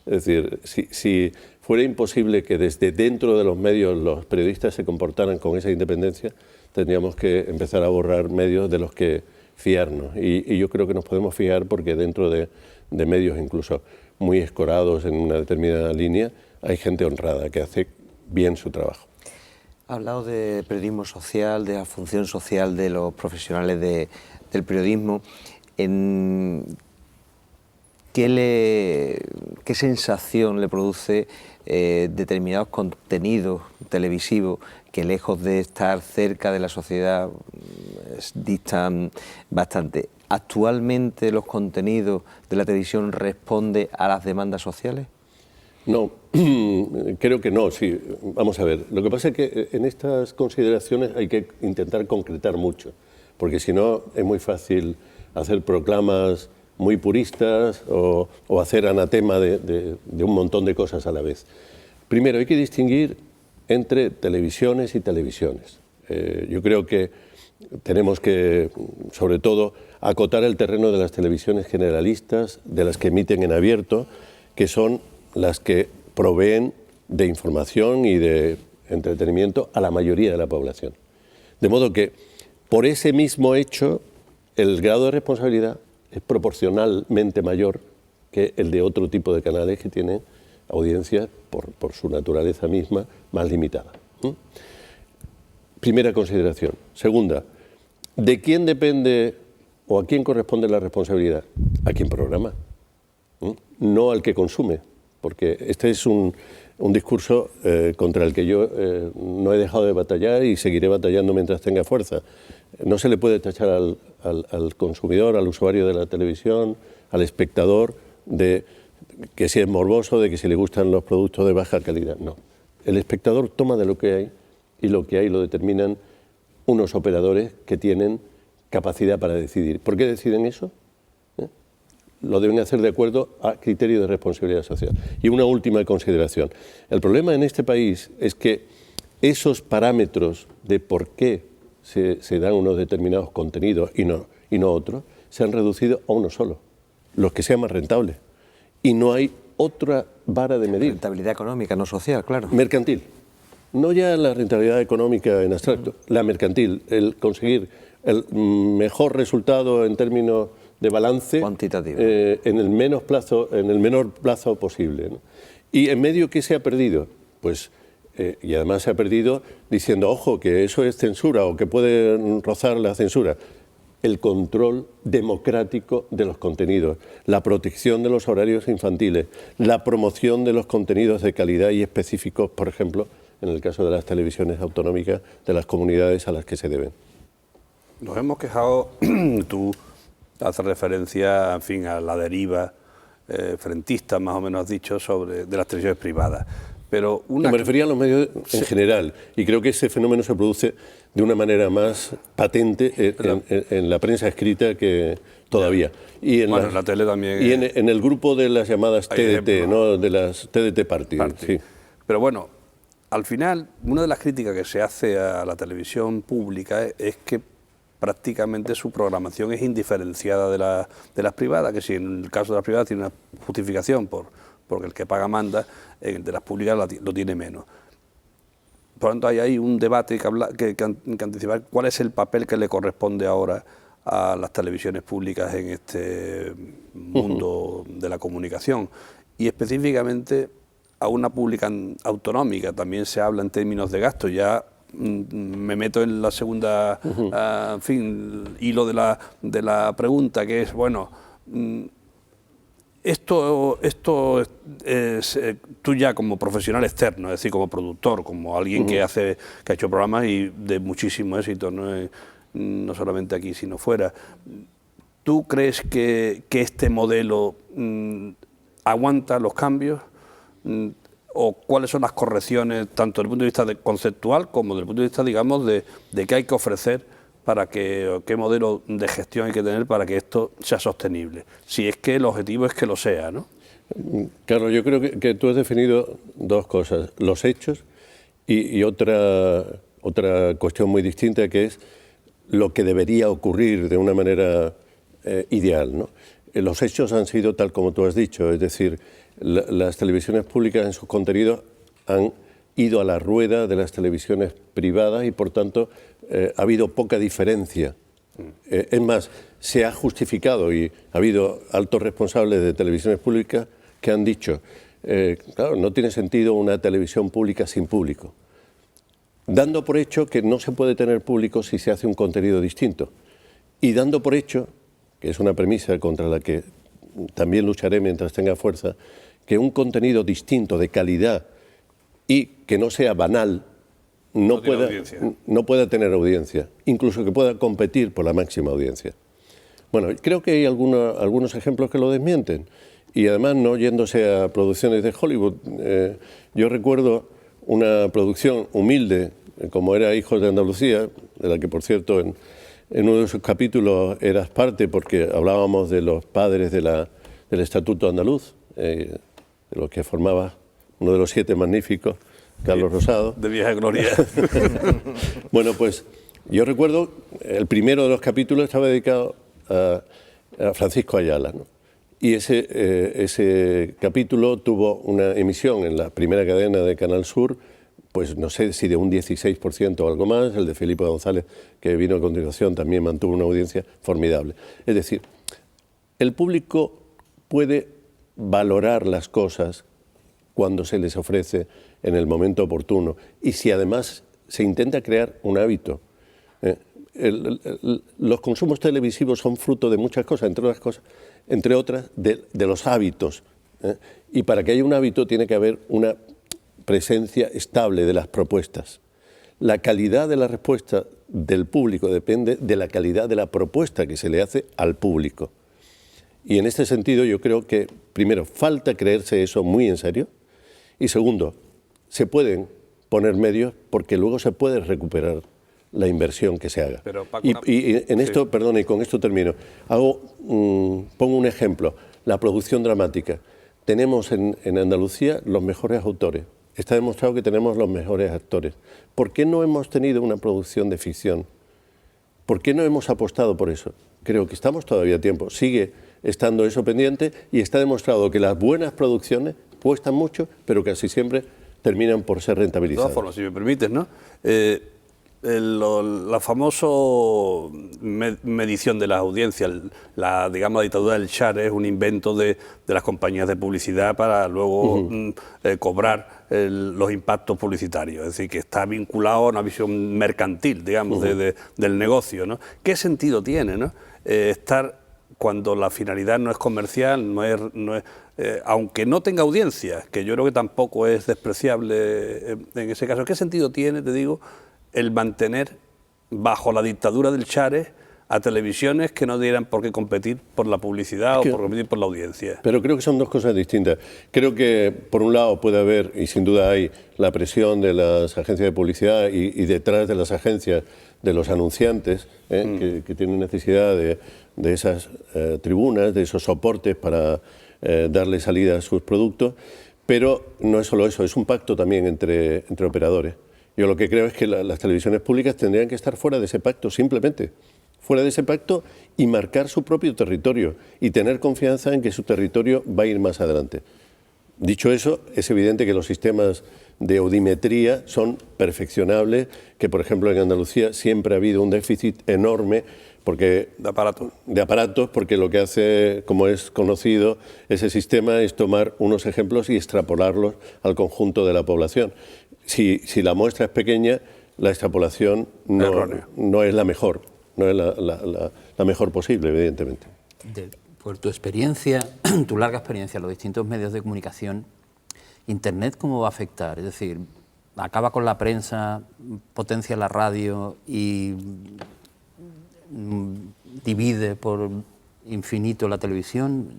Es decir, si fuera imposible que desde dentro de los medios los periodistas se comportaran con esa independencia, tendríamos que empezar a borrar medios de los que fiarnos. Y yo creo que nos podemos fiar porque dentro de medios incluso muy escorados en una determinada línea, hay gente honrada que hace bien su trabajo. Ha hablado de periodismo social, de la función social de los profesionales del periodismo. ¿Qué sensación le produce determinados contenidos televisivos que, lejos de estar cerca de la sociedad, distan bastante? ¿Actualmente los contenidos de la televisión responden a las demandas sociales? No, creo que no, sí. Vamos a ver, lo que pasa es que en estas consideraciones hay que intentar concretar mucho, porque si no es muy fácil hacer proclamas muy puristas o hacer anatema de un montón de cosas a la vez. Primero, hay que distinguir entre televisiones y televisiones. Yo creo que tenemos que, sobre todo, acotar el terreno de las televisiones generalistas, de las que emiten en abierto, que son las que proveen de información y de entretenimiento a la mayoría de la población. De modo que, por ese mismo hecho, el grado de responsabilidad es proporcionalmente mayor que el de otro tipo de canales que tienen audiencias, por su naturaleza misma, más limitada. Primera consideración. Segunda, ¿de quién depende o a quién corresponde la responsabilidad? A quien programa, no al que consume. Porque este es un discurso contra el que yo no he dejado de batallar y seguiré batallando mientras tenga fuerza. No se le puede tachar al consumidor, al usuario de la televisión, al espectador, de que si es morboso, de que si le gustan los productos de baja calidad. No. El espectador toma de lo que hay y lo que hay lo determinan unos operadores que tienen capacidad para decidir. ¿Por qué deciden eso? Lo deben hacer de acuerdo a criterios de responsabilidad social. Y una última consideración. El problema en este país es que esos parámetros de por qué se dan unos determinados contenidos y no otros, se han reducido a uno solo, los que sean más rentables. Y no hay otra vara de medir. Rentabilidad económica, no social, claro. Mercantil. No ya la rentabilidad económica en abstracto, la mercantil, el conseguir el mejor resultado en términos de balance cuantitativo en el menor plazo posible, ¿no? Y en medio, ¿qué se ha perdido? Pues y además se ha perdido diciendo, ojo, que eso es censura o que puede rozar la censura. el control democrático de los contenidos, la protección de los horarios infantiles, la promoción de los contenidos de calidad y específicos, por ejemplo, en el caso de las televisiones autonómicas de las comunidades a las que se deben. Nos hemos quejado, tú haces referencia, en fin, a la deriva frentista, más o menos has dicho, de las televisiones privadas. Pero me refería a los medios en general, y creo que ese fenómeno se produce de una manera más patente en la prensa escrita que todavía. Y en la tele también. Y en el grupo de las llamadas TDT, ¿no? De las TDT Party. Sí. Pero bueno, al final, una de las críticas que se hace a la televisión pública es que prácticamente su programación es indiferenciada de las privadas, que si en el caso de las privadas tiene una justificación porque el que paga manda, de las públicas lo tiene menos. Por lo tanto, hay ahí un debate que anticipar cuál es el papel que le corresponde ahora a las televisiones públicas en este mundo de la comunicación. Y específicamente a una pública autonómica, también se habla en términos de gasto. Ya me meto en la segunda, en fin, hilo de la pregunta, que es, bueno, esto es tú ya como profesional externo, es decir, como productor, como alguien que ha hecho programas y de muchísimo éxito, no solamente aquí, sino fuera. ¿Tú crees que este modelo aguanta los cambios? ¿O cuáles son las correcciones, tanto desde el punto de vista conceptual como desde el punto de vista, digamos, de qué hay que ofrecer para qué modelo de gestión hay que tener para que esto sea sostenible? Si es que el objetivo es que lo sea, ¿no? Claro, yo creo que tú has definido dos cosas, los hechos y otra cuestión muy distinta, que es lo que debería ocurrir de una manera ideal, ¿no? Los hechos han sido tal como tú has dicho, es decir, las televisiones públicas en sus contenidos han ido a la rueda de las televisiones privadas y, por tanto, ha habido poca diferencia. Es más, se ha justificado y ha habido altos responsables de televisiones públicas que han dicho, claro, no tiene sentido una televisión pública sin público, dando por hecho que no se puede tener público si se hace un contenido distinto, y dando por hecho, que es una premisa contra la que también lucharé mientras tenga fuerza, que un contenido distinto, de calidad y que no sea banal, no pueda tener audiencia, incluso que pueda competir por la máxima audiencia. Bueno, creo que hay algunos ejemplos que lo desmienten, y además no yéndose a producciones de Hollywood. Yo recuerdo una producción humilde, como era Hijos de Andalucía, de la que, por cierto, en uno de sus capítulos eras parte, porque hablábamos de los padres del Estatuto Andaluz, de los que formaba uno de los 7 magníficos, Carlos Rosado. De vieja gloria. Bueno, pues yo recuerdo, el primero de los capítulos estaba dedicado a Francisco Ayala, ¿no? Y ese capítulo tuvo una emisión en la primera cadena de Canal Sur, pues no sé si de un 16% o algo más. El de Felipe González, que vino a continuación, también mantuvo una audiencia formidable. Es decir, el público puede valorar las cosas cuando se les ofrece en el momento oportuno, y si además se intenta crear un hábito. Los consumos televisivos son fruto de muchas cosas, entre otras de los hábitos, y para que haya un hábito tiene que haber una presencia estable de las propuestas. La calidad de la respuesta del público depende de la calidad de la propuesta que se le hace al público. Y en este sentido yo creo que, primero, falta creerse eso muy en serio, y segundo, se pueden poner medios porque luego se puede recuperar la inversión que se haga. Pero, Paco, y en esto, perdona, y con esto termino, pongo un ejemplo, la producción dramática. Tenemos en Andalucía los mejores autores, está demostrado que tenemos los mejores actores. ¿Por qué no hemos tenido una producción de ficción? ¿Por qué no hemos apostado por eso? Creo que estamos todavía a tiempo, sigue estando eso pendiente, y está demostrado que las buenas producciones cuestan mucho, pero casi siempre terminan por ser rentabilizadas. De todas formas, si me permites, ¿no? la famosa medición de las audiencias, la dictadura del Shar es un invento de las compañías de publicidad para luego cobrar los impactos publicitarios, es decir, que está vinculado a una visión mercantil, digamos, del negocio, ¿no? ¿Qué sentido tiene, ¿no? Estar cuando la finalidad no es comercial, no es aunque no tenga audiencia, que yo creo que tampoco es despreciable en ese caso? ¿Qué sentido tiene, te digo, el mantener bajo la dictadura del Share a televisiones que no dieran por qué competir por la publicidad o por competir por la audiencia? Pero creo que son dos cosas distintas. Creo que por un lado puede haber, y sin duda hay, la presión de las agencias de publicidad y detrás de las agencias de los anunciantes, que tienen necesidad de esas tribunas, de esos soportes para darle salida a sus productos, pero no es solo eso, es un pacto también entre operadores. Yo lo que creo es que las televisiones públicas tendrían que estar fuera de ese pacto, simplemente fuera de ese pacto, y marcar su propio territorio y tener confianza en que su territorio va a ir más adelante. Dicho eso, es evidente que los sistemas de audiometría son perfeccionables, que por ejemplo en Andalucía siempre ha habido un déficit enorme de aparatos, porque lo que hace, como es conocido, ese sistema es tomar unos ejemplos y extrapolarlos al conjunto de la población. Si la muestra es pequeña, la extrapolación no es la mejor, no es la mejor posible, evidentemente. Por tu experiencia, tu larga experiencia en los distintos medios de comunicación, ¿Internet cómo va a afectar? Es decir, ¿acaba con la prensa, potencia la radio y divide por infinito la televisión?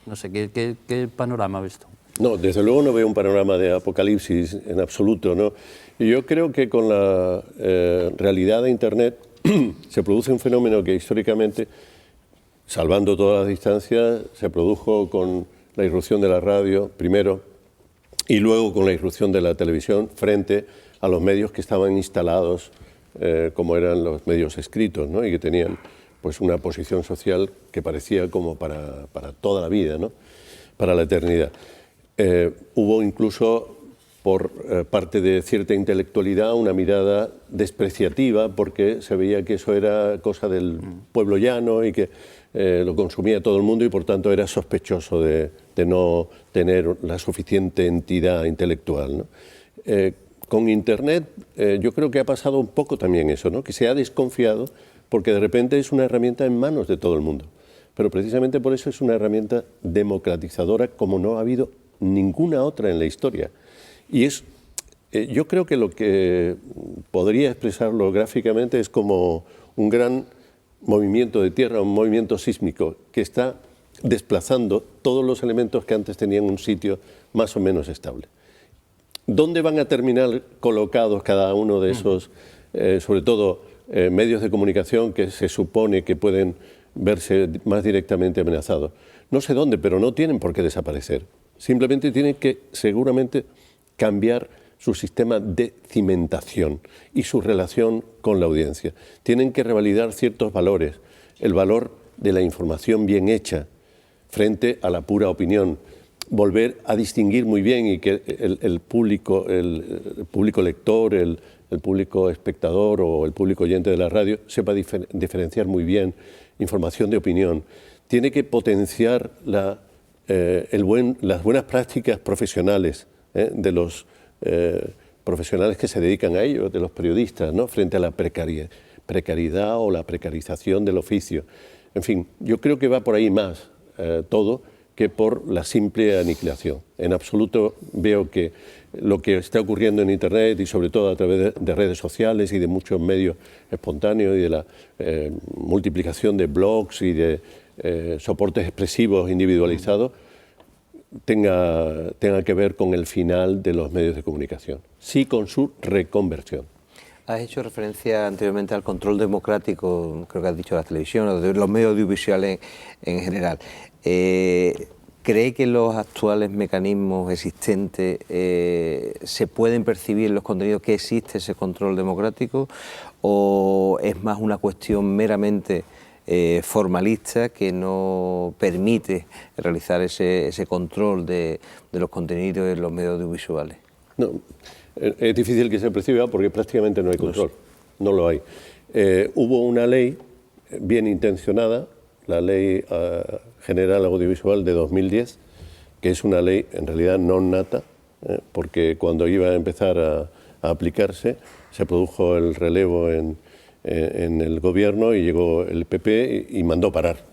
No sé, ¿qué panorama ves tú? No, desde luego no veo un panorama de apocalipsis en absoluto, ¿no? Y yo creo que con la realidad de Internet se produce un fenómeno que históricamente, salvando todas las distancias, se produjo con la irrupción de la radio primero y luego con la irrupción de la televisión frente a los medios que estaban instalados como eran los medios escritos, ¿no? Y que tenían pues una posición social que parecía como para toda la vida, ¿no? Para la eternidad. Hubo incluso por parte de cierta intelectualidad una mirada despreciativa porque se veía que eso era cosa del pueblo llano y que lo consumía todo el mundo y por tanto era sospechoso de no tener la suficiente entidad intelectual, ¿no? Con Internet yo creo que ha pasado un poco también eso, ¿no? Que se ha desconfiado porque de repente es una herramienta en manos de todo el mundo. Pero precisamente por eso es una herramienta democratizadora como no ha habido ninguna otra en la historia. Y yo creo que lo que podría expresarlo gráficamente es como un gran movimiento de tierra, un movimiento sísmico que está desplazando todos los elementos que antes tenían un sitio más o menos estable. ¿Dónde van a terminar colocados cada uno de esos, sobre todo, medios de comunicación que se supone que pueden verse más directamente amenazados? No sé dónde, pero no tienen por qué desaparecer. Simplemente tienen que, seguramente, cambiar su sistema de cimentación y su relación con la audiencia. Tienen que revalidar ciertos valores, el valor de la información bien hecha frente a la pura opinión, volver a distinguir muy bien y que el público lector, el público espectador o el público oyente de la radio sepa diferenciar muy bien información de opinión. Tiene que potenciar las buenas prácticas profesionales de los profesionales que se dedican a ello, de los periodistas, ¿no? Frente a la precariedad o la precarización del oficio. En fin, yo creo que va por ahí más todo que por la simple aniquilación. En absoluto veo que lo que está ocurriendo en Internet y sobre todo a través de redes sociales y de muchos medios espontáneos y de la multiplicación de blogs y de soportes expresivos individualizados tenga que ver con el final de los medios de comunicación, sí con su reconversión. Has hecho referencia anteriormente al control democrático, creo que has dicho de la televisión o de los medios audiovisuales en general. ¿Cree que los actuales mecanismos existentes se pueden percibir en los contenidos que existe ese control democrático o es más una cuestión meramente formalista que no permite realizar ese control de los contenidos en los medios audiovisuales? No, es difícil que se perciba porque prácticamente no hay control. no lo hay. Hubo una ley bien intencionada, la Ley General Audiovisual de 2010, que es una ley en realidad non nata, porque cuando iba a empezar a aplicarse se produjo el relevo en el gobierno y llegó el PP y mandó parar.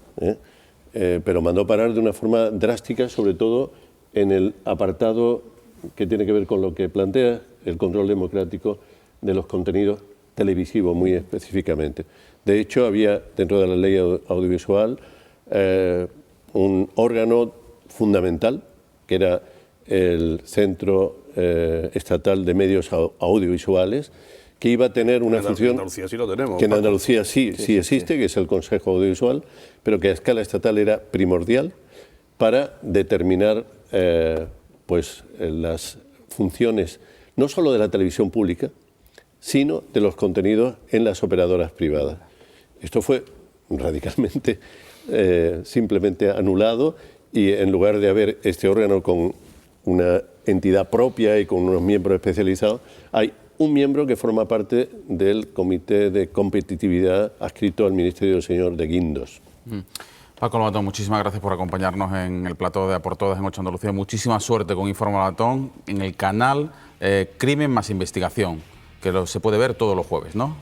Pero mandó parar de una forma drástica, sobre todo en el apartado que tiene que ver con lo que plantea el control democrático de los contenidos televisivos, muy específicamente. De hecho, había dentro de la ley audiovisual un órgano fundamental, que era el Centro Estatal de Medios Audiovisuales, que iba a tener una función... En Andalucía sí lo tenemos. Que en Andalucía sí existe, que es el Consejo Audiovisual, pero que a escala estatal era primordial para determinar pues, las funciones no solo de la televisión pública, sino de los contenidos en las operadoras privadas. Esto fue radicalmente, simplemente anulado, y en lugar de haber este órgano con una entidad propia y con unos miembros especializados, hay un miembro que forma parte del Comité de Competitividad adscrito al Ministerio del señor de Guindos. Paco Lobatón, muchísimas gracias por acompañarnos en el plató de A por Todas en 8 Andalucía. Muchísima suerte con Informa Lobatón en el canal Crimen más Investigación, que se puede ver todos los jueves, ¿no?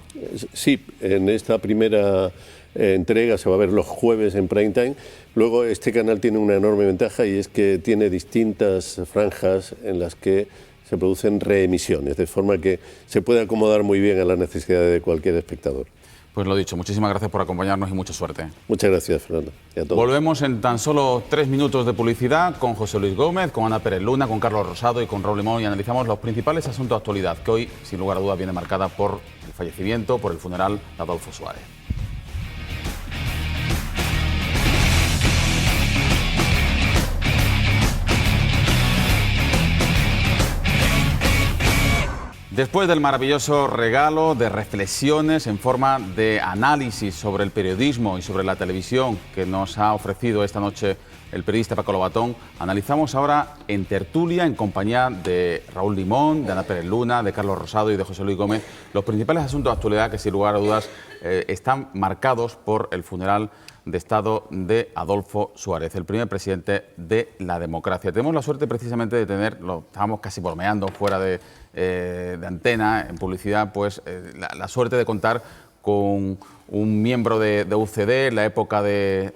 Sí, en esta primera entrega se va a ver los jueves en prime time. Luego este canal tiene una enorme ventaja, y es que tiene distintas franjas en las que se producen reemisiones, de forma que se puede acomodar muy bien a las necesidades de cualquier espectador. Pues lo dicho, muchísimas gracias por acompañarnos y mucha suerte. Muchas gracias, Fernando. Y a todos. Volvemos en tan solo 3 minutos de publicidad con José Luis Gómez, con Ana Pérez Luna, con Carlos Rosado y con Raúl Limón, y analizamos los principales asuntos de actualidad, que hoy, sin lugar a dudas, viene marcada por el fallecimiento, por el funeral de Adolfo Suárez. Después del maravilloso regalo de reflexiones en forma de análisis sobre el periodismo y sobre la televisión que nos ha ofrecido esta noche el periodista Paco Lobatón, analizamos ahora en tertulia, en compañía de Raúl Limón, de Ana Pérez Luna, de Carlos Rosado y de José Luis Gómez, los principales asuntos de actualidad que, sin lugar a dudas, están marcados por el funeral de Estado de Adolfo Suárez, el primer presidente de la democracia. Tenemos la suerte precisamente de tenerlo, estábamos casi bromeando fuera de antena, en publicidad, pues la suerte de contar con un miembro de UCD en la época de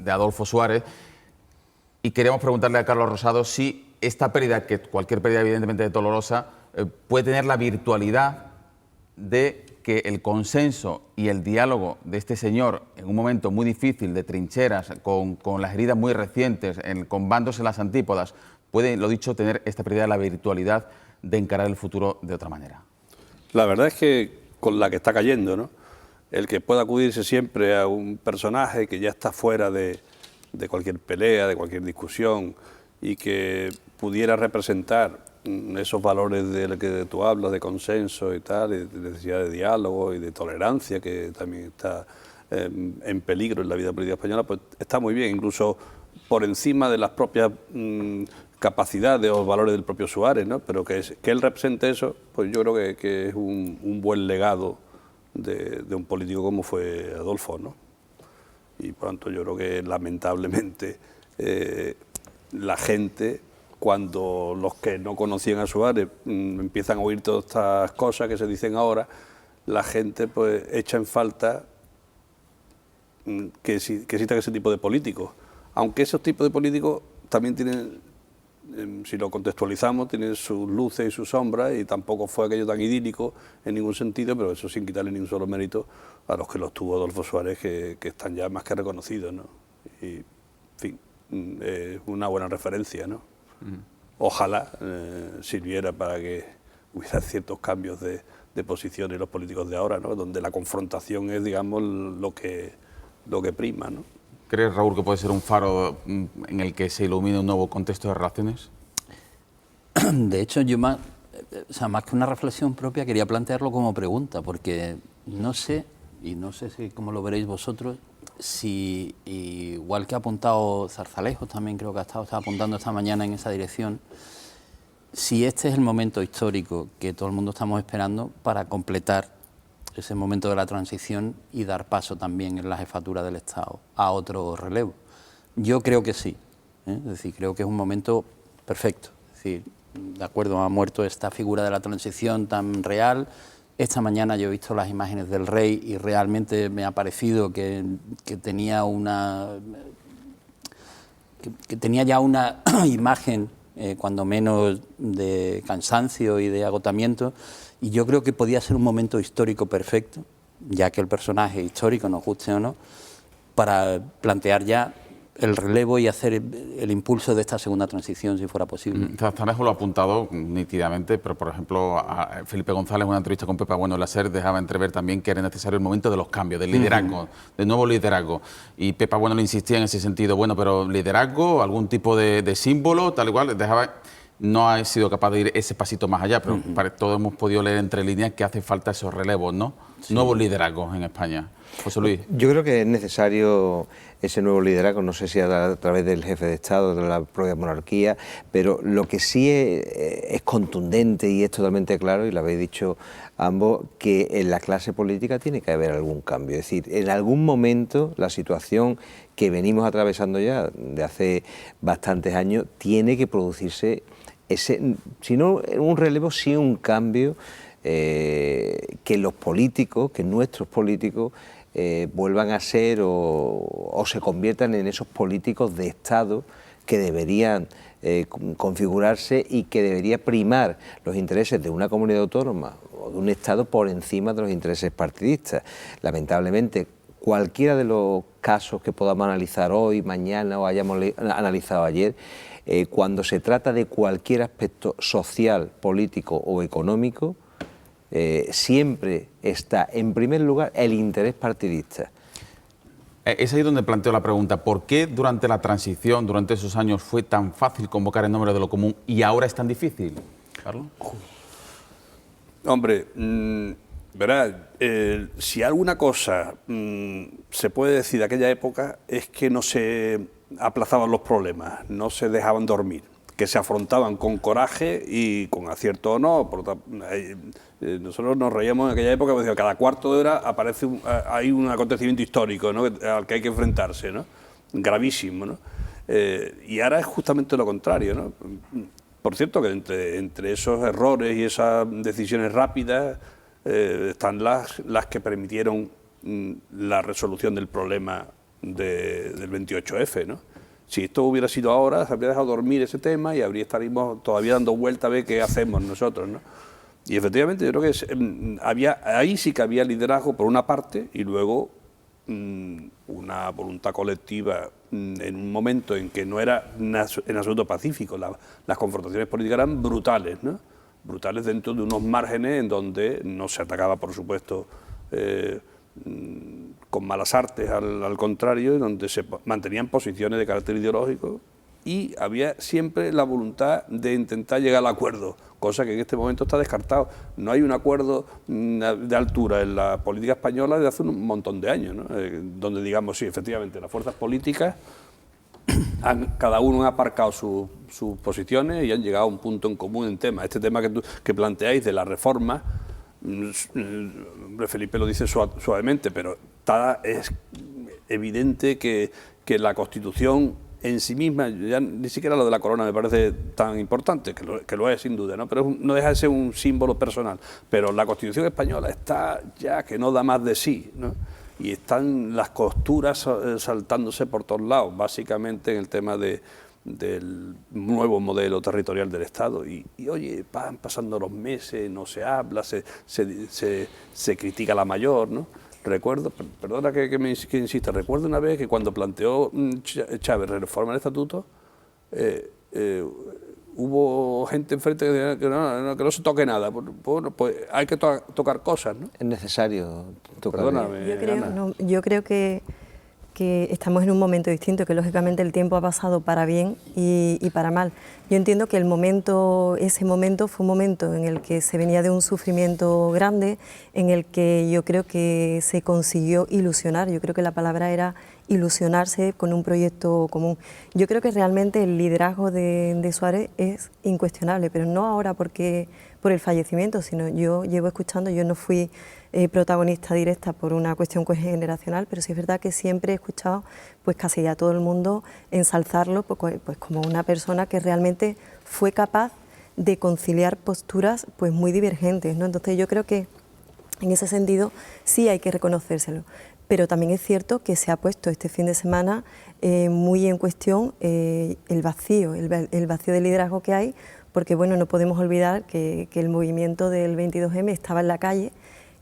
Adolfo Suárez, y queremos preguntarle a Carlos Rosado si esta pérdida, que cualquier pérdida evidentemente es dolorosa, puede tener la virtualidad de que el consenso y el diálogo de este señor en un momento muy difícil, de trincheras, con las heridas muy recientes, con bandos en las antípodas, puede, lo dicho, tener esta pérdida de la virtualidad de encarar el futuro de otra manera. La verdad es que con la que está cayendo, ¿no? El que pueda acudirse siempre a un personaje que ya está fuera de cualquier pelea, de cualquier discusión, y que pudiera representar esos valores de los que tú hablas, de consenso y tal, de necesidad de diálogo y de tolerancia, que también está en peligro en la vida política española, pues está muy bien, incluso por encima de las propias capacidades o valores del propio Suárez, ¿no? Pero que él represente eso, pues yo creo que es un buen legado de un político como fue Adolfo, ¿no? Y por tanto yo creo que lamentablemente la gente, cuando los que no conocían a Suárez empiezan a oír todas estas cosas que se dicen ahora, la gente pues echa en falta que existan ese tipo de políticos. Aunque esos tipos de políticos también tienen, si lo contextualizamos, tienen sus luces y sus sombras, y tampoco fue aquello tan idílico en ningún sentido, pero eso sin quitarle ni un solo mérito a los que los tuvo Adolfo Suárez, que están ya más que reconocidos, ¿no? Y, en fin, es una buena referencia, ¿no? Ojalá sirviera para que hubiera ciertos cambios de posición en los políticos de ahora, ¿no? Donde la confrontación es, digamos, lo que prima, ¿no? ¿Crees, Raúl, que puede ser un faro en el que se ilumine un nuevo contexto de relaciones? De hecho, yo más que una reflexión propia, quería plantearlo como pregunta, porque no sé, y no sé si cómo lo veréis vosotros, si igual que ha apuntado Zarzalejos, también creo que está apuntando esta mañana en esa dirección, si este es el momento histórico que todo el mundo estamos esperando para completar ese momento de la transición y dar paso también en la jefatura del Estado a otro relevo. Yo creo que sí, es decir, creo que es un momento perfecto. Es decir, de acuerdo, ha muerto esta figura de la transición tan real. Esta mañana yo he visto las imágenes del rey y realmente me ha parecido que tenía ya una imagen, cuando menos, de cansancio y de agotamiento, y yo creo que podía ser un momento histórico perfecto, ya que el personaje histórico, nos guste o no, para plantear ya el relevo y hacer el impulso de esta segunda transición, si fuera posible. Tanejo lo ha apuntado nítidamente, pero por ejemplo Felipe González en una entrevista con Pepa Bueno en la SER dejaba entrever también que era necesario el momento de los cambios, del liderazgo, del nuevo liderazgo. Y Pepa Bueno le insistía en ese sentido, bueno, pero liderazgo, algún tipo de símbolo, tal igual, dejaba... No ha sido capaz de ir ese pasito más allá, pero todos hemos podido leer entre líneas que hace falta esos relevos, ¿no? Sí. Nuevos liderazgos en España. José Luis. Yo creo que es necesario ese nuevo liderazgo, no sé si a través del jefe de Estado, de la propia monarquía, pero lo que sí es contundente y es totalmente claro, y lo habéis dicho ambos, que en la clase política tiene que haber algún cambio. Es decir, en algún momento la situación que venimos atravesando ya de hace bastantes años tiene que producirse ese, si no un relevo, sí un cambio, que los políticos, que nuestros políticos vuelvan a ser o se conviertan en esos políticos de Estado que deberían configurarse y que debería primar los intereses de una comunidad autónoma o de un Estado por encima de los intereses partidistas. Lamentablemente, cualquiera de los casos que podamos analizar hoy, mañana o hayamos analizado ayer, cuando se trata de cualquier aspecto social, político o económico, siempre está en primer lugar el interés partidista. Es ahí donde planteo la pregunta, ¿por qué durante la transición, durante esos años, fue tan fácil convocar en nombre de lo común y ahora es tan difícil? ¿Carlos? Hombre, verá, si alguna cosa se puede decir de aquella época es que no se aplazaban los problemas, no se dejaban dormir, que se afrontaban con coraje y con acierto o no. Nosotros nos reíamos en aquella época porque cada cuarto de hora aparece hay un acontecimiento histórico, ¿no?, al que hay que enfrentarse, ¿no?, gravísimo, ¿no? Y ahora es justamente lo contrario, ¿no? Por cierto, que entre esos errores y esas decisiones rápidas están las que permitieron la resolución del problema del 28F, ¿no? Si esto hubiera sido ahora, se habría dejado dormir ese tema y estaríamos todavía dando vuelta a ver qué hacemos nosotros, ¿no? Y efectivamente yo creo que ahí sí que había liderazgo por una parte y luego una voluntad colectiva en un momento en que no era en absoluto pacífico. Las confrontaciones políticas eran brutales, ¿no? Brutales dentro de unos márgenes en donde no se atacaba, por supuesto, con malas artes, al contrario, donde se mantenían posiciones de carácter ideológico y había siempre la voluntad de intentar llegar al acuerdo, cosa que en este momento está descartado. No hay un acuerdo de altura en la política española desde hace un montón de años, ¿no? Donde digamos, sí, efectivamente, las fuerzas políticas cada uno ha aparcado sus posiciones y han llegado a un punto en común en tema. Este tema que planteáis de la reforma, Felipe lo dice suavemente, pero es evidente que la Constitución en sí misma, ya ni siquiera lo de la corona me parece tan importante, que lo es sin duda, ¿no? Pero no deja de ser un símbolo personal. Pero la Constitución española está ya que no da más de sí, ¿no? Y están las costuras saltándose por todos lados, básicamente en el tema del nuevo modelo territorial del Estado. Y oye, van pasando los meses, no se habla, se critica la mayor, ¿no? Recuerdo, perdona que insista, recuerdo una vez que cuando planteó Chávez reforma del estatuto, hubo gente enfrente que no se toque nada. Bueno, pues hay que tocar cosas, ¿no? Es necesario tocar. Perdóname, yo creo que estamos en un momento distinto, que lógicamente el tiempo ha pasado para bien y para mal. Yo entiendo que ese momento fue un momento en el que se venía de un sufrimiento grande, en el que yo creo que se consiguió ilusionar. Yo creo que la palabra era ilusionarse con un proyecto común. Yo creo que realmente el liderazgo de Suárez es incuestionable, pero no ahora por el fallecimiento, sino yo llevo escuchando, yo no fui protagonista directa por una cuestión generacional, pero sí es verdad que siempre he escuchado pues casi ya todo el mundo ensalzarlo pues como una persona que realmente fue capaz de conciliar posturas pues muy divergentes, ¿no? Entonces yo creo que en ese sentido sí hay que reconocérselo, pero también es cierto que se ha puesto este fin de semana muy en cuestión el vacío de liderazgo que hay, porque bueno, no podemos olvidar que el movimiento del 22M estaba en la calle,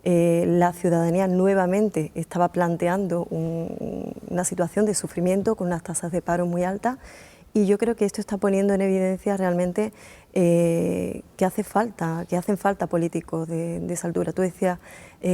la ciudadanía nuevamente estaba planteando una situación de sufrimiento con unas tasas de paro muy altas, y yo creo que esto está poniendo en evidencia realmente que hacen falta políticos de esa altura. Tú decías,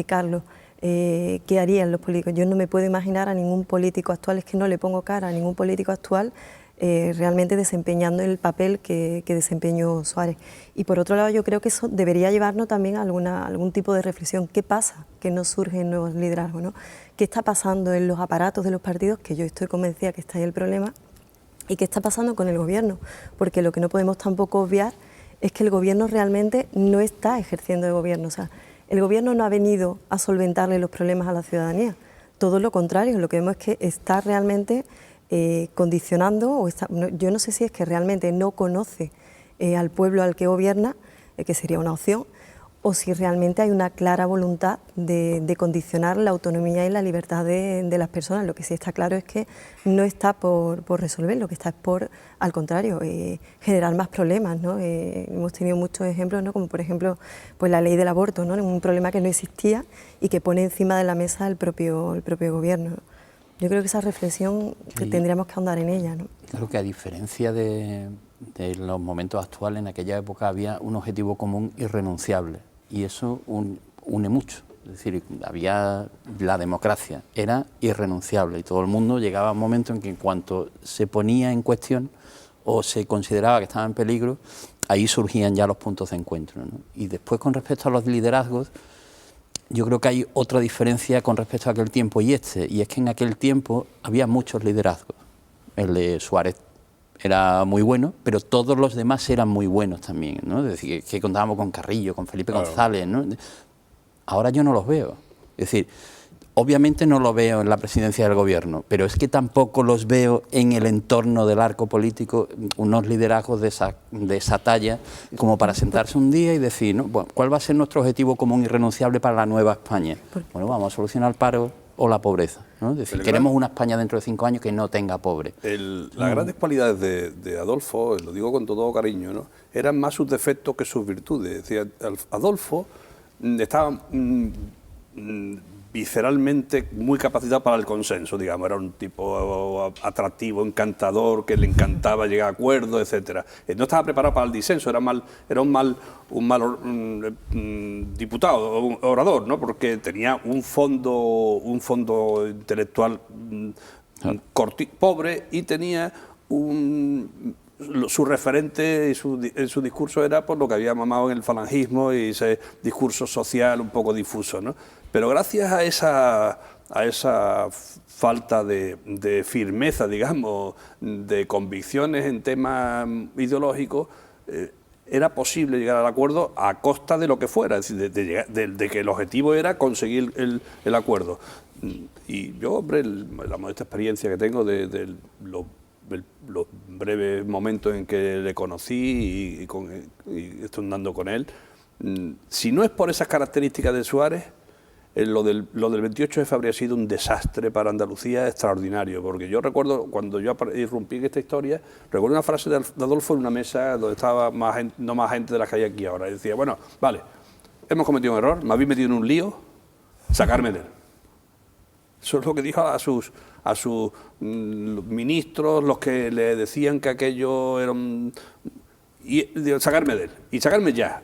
Carlos, ¿qué harían los políticos? Yo no me puedo imaginar a ningún político actual, es que no le pongo cara a ningún político actual realmente desempeñando el papel que desempeñó Suárez. Y por otro lado, yo creo que eso debería llevarnos también a algún tipo de reflexión. ¿Qué pasa que no surgen nuevos liderazgos, ¿no? ¿Qué está pasando en los aparatos de los partidos? Que yo estoy convencida que está ahí el problema. ¿Y qué está pasando con el gobierno? Porque lo que no podemos tampoco obviar es que el gobierno realmente no está ejerciendo de gobierno. O sea, el gobierno no ha venido a solventarle los problemas a la ciudadanía. Todo lo contrario, lo que vemos es que está realmente condicionando, yo no sé si es que realmente no conoce al pueblo al que gobierna, que sería una opción, o si realmente hay una clara voluntad de condicionar la autonomía y la libertad de las personas. Lo que sí está claro es que no está por resolver, lo que está es por, al contrario, generar más problemas, ¿no? Hemos tenido muchos ejemplos, ¿no? Como por ejemplo pues la ley del aborto, ¿no? Un problema que no existía y que pone encima de la mesa el propio gobierno, ¿no? Yo creo que esa reflexión que tendríamos que ahondar en ella, ¿no? Claro que a diferencia de los momentos actuales, en aquella época había un objetivo común irrenunciable y eso une mucho. Es decir, había la democracia, era irrenunciable y todo el mundo llegaba a un momento en que en cuanto se ponía en cuestión o se consideraba que estaba en peligro, ahí surgían ya los puntos de encuentro, ¿no? Y después, con respecto a los liderazgos, yo creo que hay otra diferencia con respecto a aquel tiempo y es que en aquel tiempo había muchos liderazgos. El de Suárez era muy bueno, pero todos los demás eran muy buenos también, ¿no? Es decir, que contábamos con Carrillo, con Felipe González, ¿no? Ahora yo no los veo. Es decir, obviamente no los veo en la presidencia del gobierno, pero es que tampoco los veo en el entorno del arco político, unos liderazgos de esa talla, como para sentarse un día y decir, ¿no? Bueno, ¿cuál va a ser nuestro objetivo común irrenunciable para la nueva España? Bueno, vamos a solucionar el paro o la pobreza, ¿no? Es decir, queremos una España dentro de 5 años que no tenga pobre. Las grandes cualidades de Adolfo, lo digo con todo cariño, ¿no? Eran más sus defectos que sus virtudes. Es decir, Adolfo estaba visceralmente muy capacitado para el consenso, digamos, era un tipo atractivo, encantador, que le encantaba llegar a acuerdos, etcétera. No estaba preparado para el disenso, era un mal diputado, un orador, ¿no? Porque tenía un fondo intelectual pobre y tenía su referente y su discurso era por lo que había mamado en el falangismo y ese discurso social un poco difuso, ¿no? Pero gracias a esa falta de firmeza, digamos, de convicciones en temas ideológicos, era posible llegar al acuerdo a costa de lo que fuera, es decir, de que el objetivo era conseguir el acuerdo. Y yo, hombre, la modesta experiencia que tengo de los breves momentos en que le conocí y estoy andando con él, si no es por esas características de Suárez, lo del 28F habría sido un desastre para Andalucía extraordinario, porque yo recuerdo, cuando yo irrumpí en esta historia, recuerdo una frase de Adolfo en una mesa donde estaba no más gente de la que hay aquí ahora, y decía, bueno, vale, hemos cometido un error, me habéis metido en un lío, sacarme de él. Eso es lo que dijo a sus ministros, los que le decían que aquello era sacarme de él, y sacarme ya.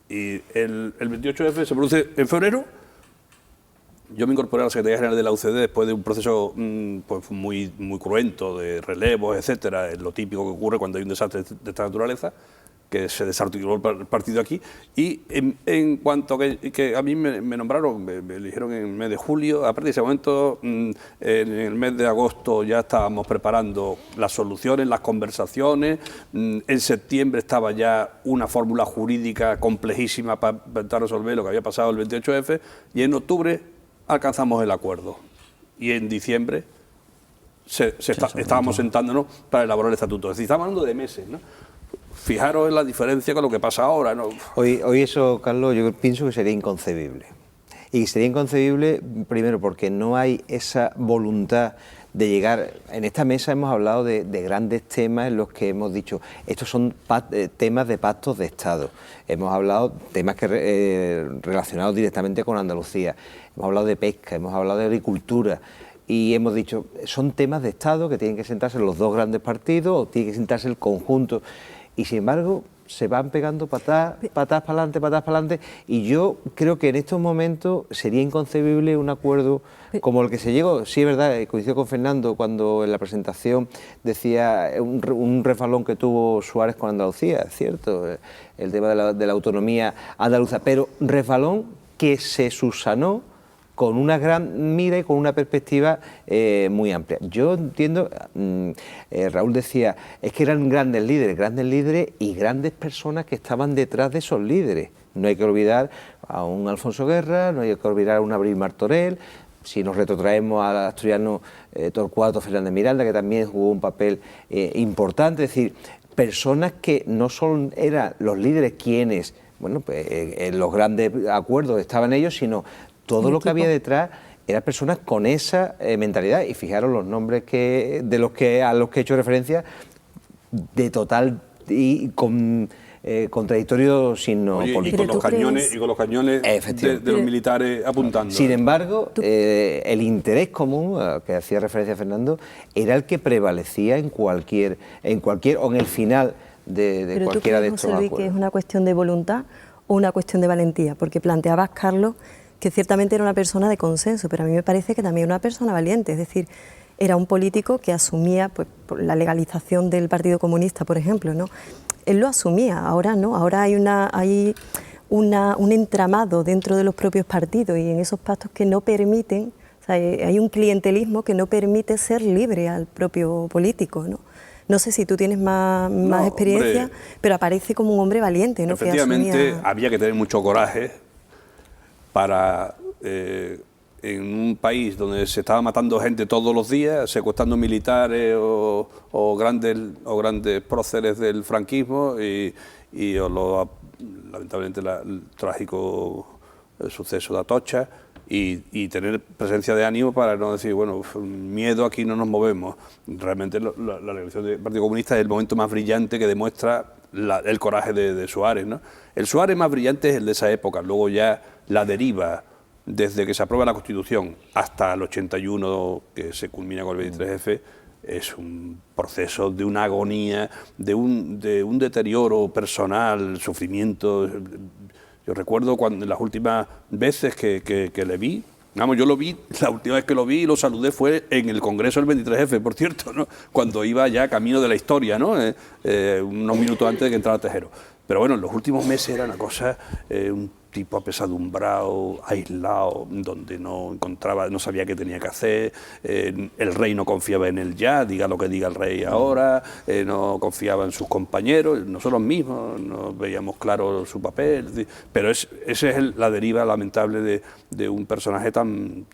Y el 28F se produce en febrero. Yo me incorporé a la Secretaría General de la UCD después de un proceso pues muy cruento de relevos, etcétera, es lo típico que ocurre cuando hay un desastre de esta naturaleza, que se desarticuló el partido aquí. Y en cuanto que a mí me nombraron, me eligieron en el mes de julio, a partir de ese momento, en el mes de agosto ya estábamos preparando las soluciones, las conversaciones. En septiembre estaba ya una fórmula jurídica complejísima para intentar resolver lo que había pasado el 28F, y en octubre alcanzamos el acuerdo. Y en diciembre estábamos sentándonos para elaborar el estatuto. Es decir, estamos hablando de meses, ¿no? Fijaros en la diferencia con lo que pasa ahora, ¿no? Hoy eso, Carlos, yo pienso que sería inconcebible. Y sería inconcebible, primero, porque no hay esa voluntad de llegar. En esta mesa hemos hablado de grandes temas en los que hemos dicho, estos son temas de pactos de Estado. Hemos hablado de temas relacionados directamente con Andalucía. Hemos hablado de pesca, hemos hablado de agricultura. Y hemos dicho, son temas de Estado que tienen que sentarse los dos grandes partidos o tiene que sentarse el conjunto. Y sin embargo, se van pegando patadas para adelante, y yo creo que en estos momentos sería inconcebible un acuerdo como el que se llegó. Sí, es verdad, coincido con Fernando cuando en la presentación decía un refalón que tuvo Suárez con Andalucía, es cierto, el tema de la autonomía andaluza, pero refalón que se subsanó con una gran mira y con una perspectiva muy amplia. Yo entiendo, Raúl decía, es que eran grandes líderes y grandes personas que estaban detrás de esos líderes. No hay que olvidar a un Alfonso Guerra, no hay que olvidar a un Abril Martorell. Si nos retrotraemos al asturiano Torcuato Fernández Miranda, que también jugó un papel importante, es decir, personas que no solo eran los líderes quienes, bueno, pues, en los grandes acuerdos estaban ellos, sino todo lo que había detrás eran personas con esa mentalidad. Y fijaros los nombres a los que he hecho referencia, de total y contradictorio signo político. Y con los cañones de los militares apuntando. Sin embargo, el interés común, al que hacía referencia Fernando, era el que prevalecía en cualquier o en el final de cualquiera de estos acuerdos. ¿Que es una cuestión de voluntad o una cuestión de valentía? Porque planteabas, Carlos, que ciertamente era una persona de consenso, pero a mí me parece que también era una persona valiente, es decir, era un político que asumía pues, la legalización del Partido Comunista, por ejemplo, ¿no? Él lo asumía, ahora no, ahora hay un entramado dentro de los propios partidos y en esos pactos que no permiten, o sea, hay un clientelismo que no permite ser libre al propio político, ¿no? No sé si tú tienes más experiencia, hombre, pero aparece como un hombre valiente, ¿no? Efectivamente, había que tener mucho coraje para, en un país donde se estaba matando gente todos los días, secuestrando militares o grandes próceres del franquismo y lamentablemente el trágico suceso de Atocha, y tener presencia de ánimo para no decir, bueno, miedo, aquí no nos movemos. Realmente la elección del Partido Comunista es el momento más brillante que demuestra el coraje de Suárez, ¿no? El Suárez más brillante es el de esa época. Luego ya la deriva, desde que se aprueba la Constitución hasta el 81, que se culmina con el 23F, es un proceso de una agonía, de un deterioro personal, sufrimiento. Yo recuerdo cuando las últimas veces que le vi, vamos, yo lo vi, la última vez que lo vi y lo saludé fue en el Congreso del 23F, por cierto, ¿no? Cuando iba ya camino de la historia, ¿no? Unos minutos antes de que entrara Tejero. Pero bueno, en los últimos meses era una cosa, un tipo apesadumbrado, aislado, donde no sabía qué tenía que hacer, el rey no confiaba en él ya, diga lo que diga el rey ahora, no confiaba en sus compañeros, nosotros mismos no veíamos claro su papel, pero esa es la deriva lamentable de un personaje tan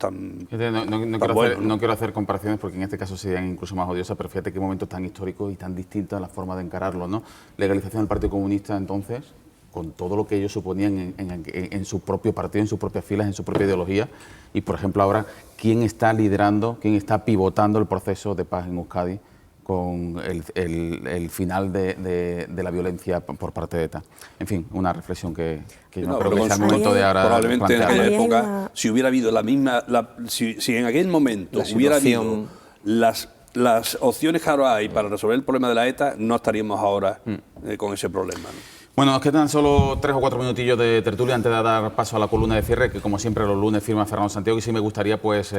bueno. No quiero hacer comparaciones porque en este caso serían incluso más odiosas, pero fíjate qué momentos tan históricos y tan distintos en la forma de encararlo, ¿no? Legalización del Partido Comunista entonces, con todo lo que ellos suponían en su propio partido, en sus propias filas, en su propia ideología, y por ejemplo ahora, ¿quién está liderando, quién está pivotando el proceso de paz en Euskadi con el final de la violencia por parte de ETA? En fin, una reflexión que yo creo que es el momento de ahora probablemente en aquella plantearla. época, si hubiera habido la misma, si en aquel momento hubiera habido las opciones que ahora hay para resolver el problema de la ETA, no estaríamos ahora con ese problema, ¿no? Bueno, nos quedan solo 3 o 4 minutillos de tertulia antes de dar paso a la columna de cierre, que como siempre los lunes firma Fernando Santiago, y sí me gustaría pues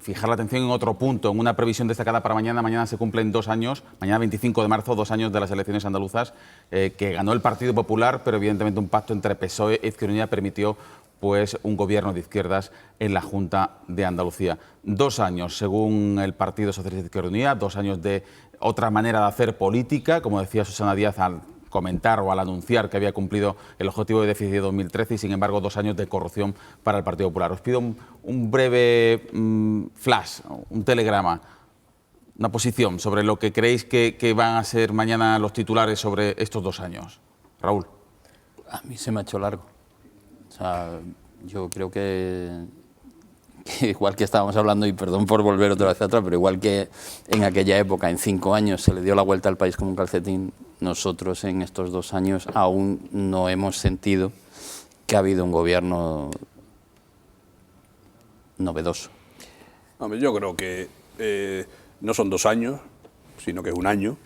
fijar la atención en otro punto, en una previsión destacada para mañana. Mañana se cumplen 2 años, mañana 25 de marzo, 2 años de las elecciones andaluzas, que ganó el Partido Popular, pero evidentemente un pacto entre PSOE e Izquierda Unida permitió pues un gobierno de izquierdas en la Junta de Andalucía. 2 años, según el Partido Socialista de Izquierda Unida, 2 años de otra manera de hacer política, como decía Susana Díaz al comentar o al anunciar que había cumplido el objetivo de déficit de 2013 y, sin embargo, 2 años de corrupción para el Partido Popular. Os pido un breve flash, un telegrama, una posición sobre lo que creéis que van a ser mañana los titulares sobre estos 2 años. Raúl. A mí se me ha hecho largo. O sea, yo creo que igual que estábamos hablando, y perdón por volver otra vez atrás, pero igual que en aquella época, en 5 años, se le dio la vuelta al país como un calcetín, nosotros en estos 2 años aún no hemos sentido que ha habido un gobierno novedoso. Hombre, yo creo que no son 2 años, sino que es 1 año,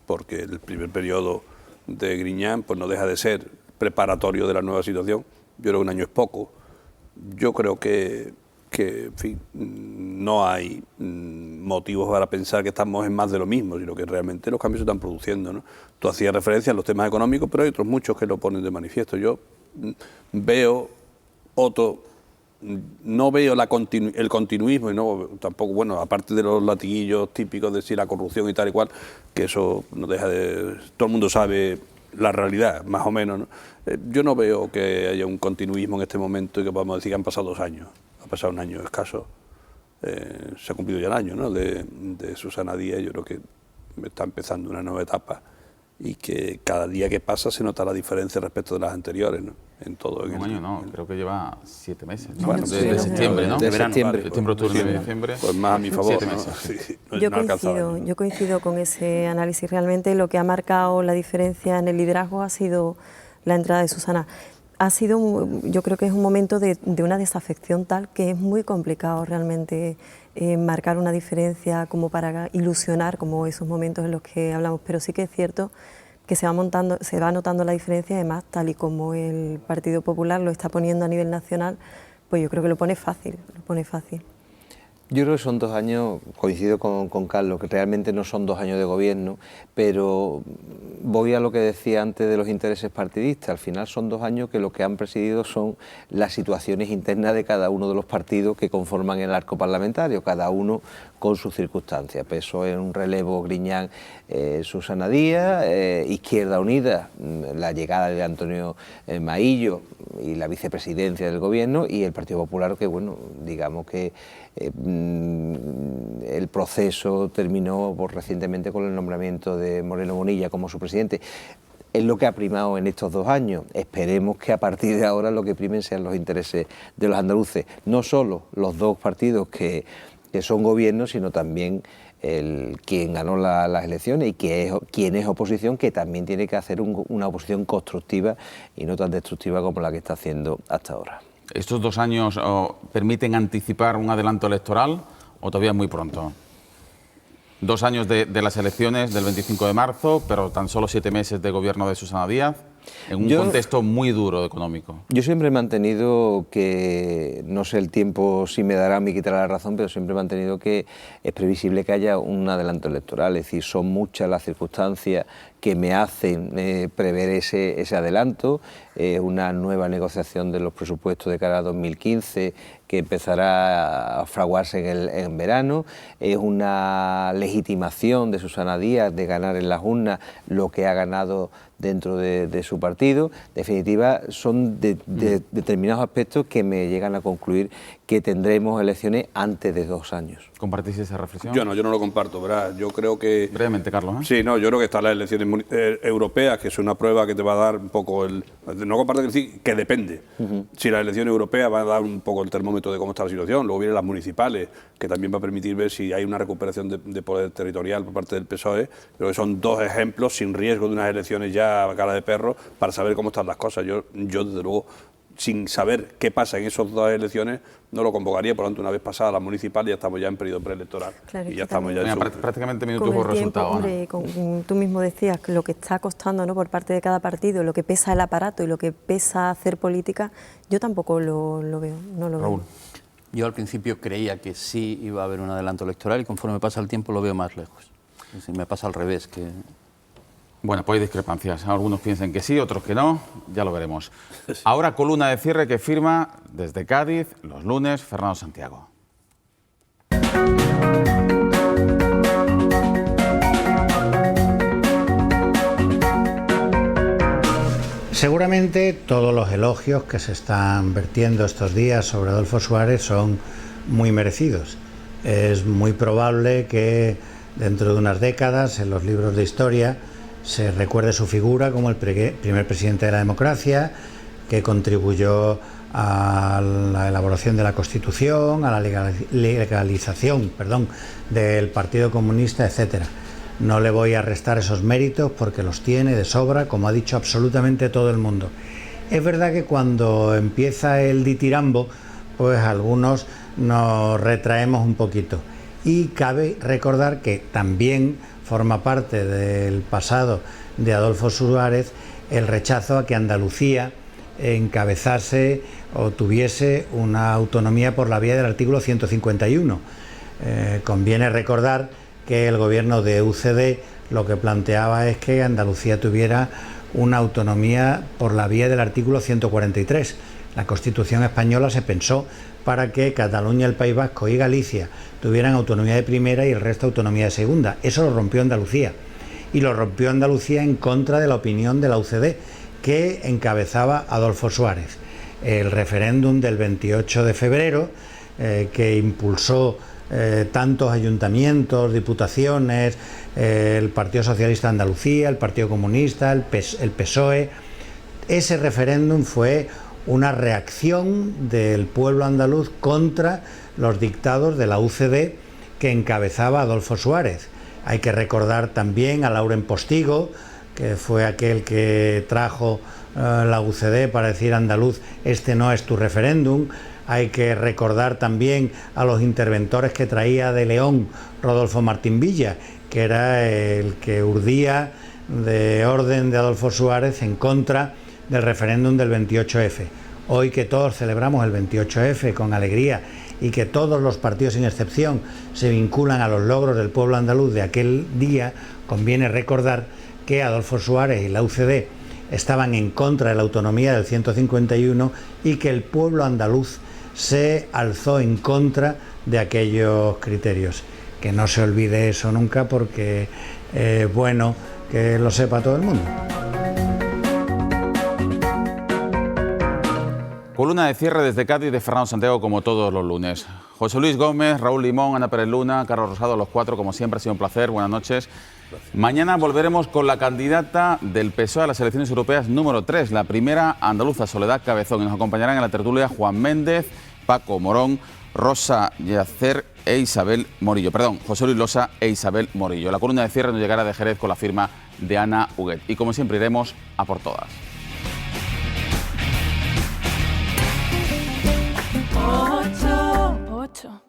porque el primer periodo de Griñán pues no deja de ser preparatorio de la nueva situación. Yo creo que 1 año es poco. Yo creo que en fin, no hay motivos para pensar que estamos en más de lo mismo, sino que realmente los cambios se están produciendo, ¿no? Tú hacías referencia a los temas económicos, pero hay otros muchos que lo ponen de manifiesto. Yo veo no veo el continuismo, y no tampoco, bueno, aparte de los latiguillos típicos de si la corrupción y tal y cual, que eso no deja de... Todo el mundo sabe la realidad, más o menos, ¿no? Yo no veo que haya un continuismo en este momento y que podamos decir que han pasado 2 años. Ha pasado 1 año escaso, se ha cumplido ya el año, ¿no?, de Susana Díaz. Yo creo que está empezando una nueva etapa y que cada día que pasa se nota la diferencia respecto de las anteriores, ¿no? En todo. Un año no, creo que lleva 7 meses, ¿no? Bueno, de septiembre, ¿no? De septiembre, septiembre, octubre, diciembre. Pues más a mi favor, 7 ¿no? meses. Sí, Yo coincido con ese análisis. Realmente lo que ha marcado la diferencia en el liderazgo ha sido la entrada de Susana. Ha sido, yo creo que es un momento de una desafección tal que es muy complicado realmente marcar una diferencia como para ilusionar, como esos momentos en los que hablamos, pero sí que es cierto que se va notando la diferencia, además, tal y como el Partido Popular lo está poniendo a nivel nacional, pues yo creo que lo pone fácil. Yo creo que son 2 años, coincido con Carlos, que realmente no son 2 años de gobierno, pero voy a lo que decía antes de los intereses partidistas. Al final son 2 años que lo que han presidido son las situaciones internas de cada uno de los partidos que conforman el arco parlamentario, cada uno con sus circunstancias. PSOE en un relevo, Griñán, Susana Díaz, Izquierda Unida, la llegada de Antonio Maillo y la vicepresidencia del gobierno, y el Partido Popular, que bueno, digamos que el proceso terminó recientemente con el nombramiento de Moreno Bonilla como su presidente. Es lo que ha primado en estos 2 años. Esperemos que a partir de ahora lo que primen sean los intereses de los andaluces. No solo los 2 partidos que son gobiernos, sino también quien ganó las elecciones y quien es oposición, que también tiene que hacer una oposición constructiva y no tan destructiva como la que está haciendo hasta ahora. ¿Estos 2 años permiten anticipar un adelanto electoral o todavía es muy pronto? 2 años de las elecciones del 25 de marzo, pero tan solo 7 meses de gobierno de Susana Díaz, en un contexto muy duro económico. Yo siempre he mantenido que, no sé el tiempo si me dará o me quitará la razón, pero siempre he mantenido que es previsible que haya un adelanto electoral. Es decir, son muchas las circunstancias que me hacen prever ese adelanto. Una nueva negociación de los presupuestos de cara a 2015 que empezará a fraguarse en verano. Es una legitimación de Susana Díaz de ganar en las urnas lo que ha ganado dentro de su partido. En definitiva, son determinados aspectos que me llegan a concluir que tendremos elecciones antes de 2 años. ¿Compartís esa reflexión? Yo no lo comparto, ¿verdad? Yo creo que... Brevemente, Carlos. Sí, no, yo creo que están las elecciones europeas, que es una prueba que te va a dar un poco el... No comparto decir que depende. Si las elecciones europeas van a dar un poco el termómetro de cómo está la situación, luego vienen las municipales, que también va a permitir ver si hay una recuperación de poder territorial por parte del PSOE. Creo que son 2 ejemplos sin riesgo de unas elecciones ya a cara de perro para saber cómo están las cosas. Yo desde luego, sin saber qué pasa en esas dos elecciones, no lo convocaría. Por lo tanto, una vez pasada la municipal, ya estamos ya en periodo preelectoral. Claro, y ya estamos ya en prácticamente minutos por por resultado. Hombre, tú mismo decías que lo que está costando, ¿no?, por parte de cada partido, lo que pesa el aparato y lo que pesa hacer política, yo tampoco lo veo, no lo Raúl. veo. Yo al principio creía que sí iba a haber un adelanto electoral y conforme pasa el tiempo lo veo más lejos. Es decir, me pasa al revés, que... Bueno, pues hay discrepancias. Algunos piensan que sí, otros que no. Ya lo veremos. Ahora columna de cierre que firma desde Cádiz los lunes Fernando Santiago. Seguramente todos los elogios que se están vertiendo estos días sobre Adolfo Suárez son muy merecidos. Es muy probable que dentro de unas décadas en los libros de historia se recuerde su figura como el primer presidente de la democracia, que contribuyó a la elaboración de la Constitución, a la legalización del Partido Comunista, etcétera. No le voy a restar esos méritos porque los tiene de sobra, como ha dicho absolutamente todo el mundo. Es verdad que cuando empieza el ditirambo, pues algunos nos retraemos un poquito. Y cabe recordar que también forma parte del pasado de Adolfo Suárez el rechazo a que Andalucía encabezase o tuviese una autonomía por la vía del artículo 151. Conviene recordar que el gobierno de UCD lo que planteaba es que Andalucía tuviera una autonomía por la vía del artículo 143. La Constitución española se pensó para que Cataluña, el País Vasco y Galicia tuvieran autonomía de primera y el resto autonomía de segunda. Eso lo rompió Andalucía. Y lo rompió Andalucía en contra de la opinión de la UCD, que encabezaba Adolfo Suárez. El referéndum del 28 de febrero, que impulsó tantos ayuntamientos, diputaciones, el Partido Socialista de Andalucía, el Partido Comunista, el PSOE, ese referéndum fue una reacción del pueblo andaluz contra los dictados de la UCD que encabezaba Adolfo Suárez. Hay que recordar también a Lauren Postigo, que fue aquel que trajo la UCD para decir andaluz, este no es tu referéndum. Hay que recordar también a los interventores que traía de León Rodolfo Martín Villa, que era el que urdía de orden de Adolfo Suárez en contra del referéndum del 28F. Hoy que todos celebramos el 28F con alegría y que todos los partidos sin excepción se vinculan a los logros del pueblo andaluz de aquel día, conviene recordar que Adolfo Suárez y la UCD estaban en contra de la autonomía del 151 y que el pueblo andaluz se alzó en contra de aquellos criterios. Que no se olvide eso nunca porque es bueno que lo sepa todo el mundo. Columna de cierre desde Cádiz de Fernando Santiago como todos los lunes. José Luis Gómez, Raúl Limón, Ana Pérez Luna, Carlos Rosado, los cuatro, como siempre, ha sido un placer. Buenas noches. Gracias. Mañana volveremos con la candidata del PSOE a las elecciones europeas número 3, la primera andaluza, Soledad Cabezón. Y nos acompañarán en la tertulia Juan Méndez, Paco Morón, Rosa Yacer e Isabel Morillo. Perdón, José Luis Losa e Isabel Morillo. La columna de cierre nos llegará de Jerez con la firma de Ana Huguet. Y como siempre iremos a por todas. 8.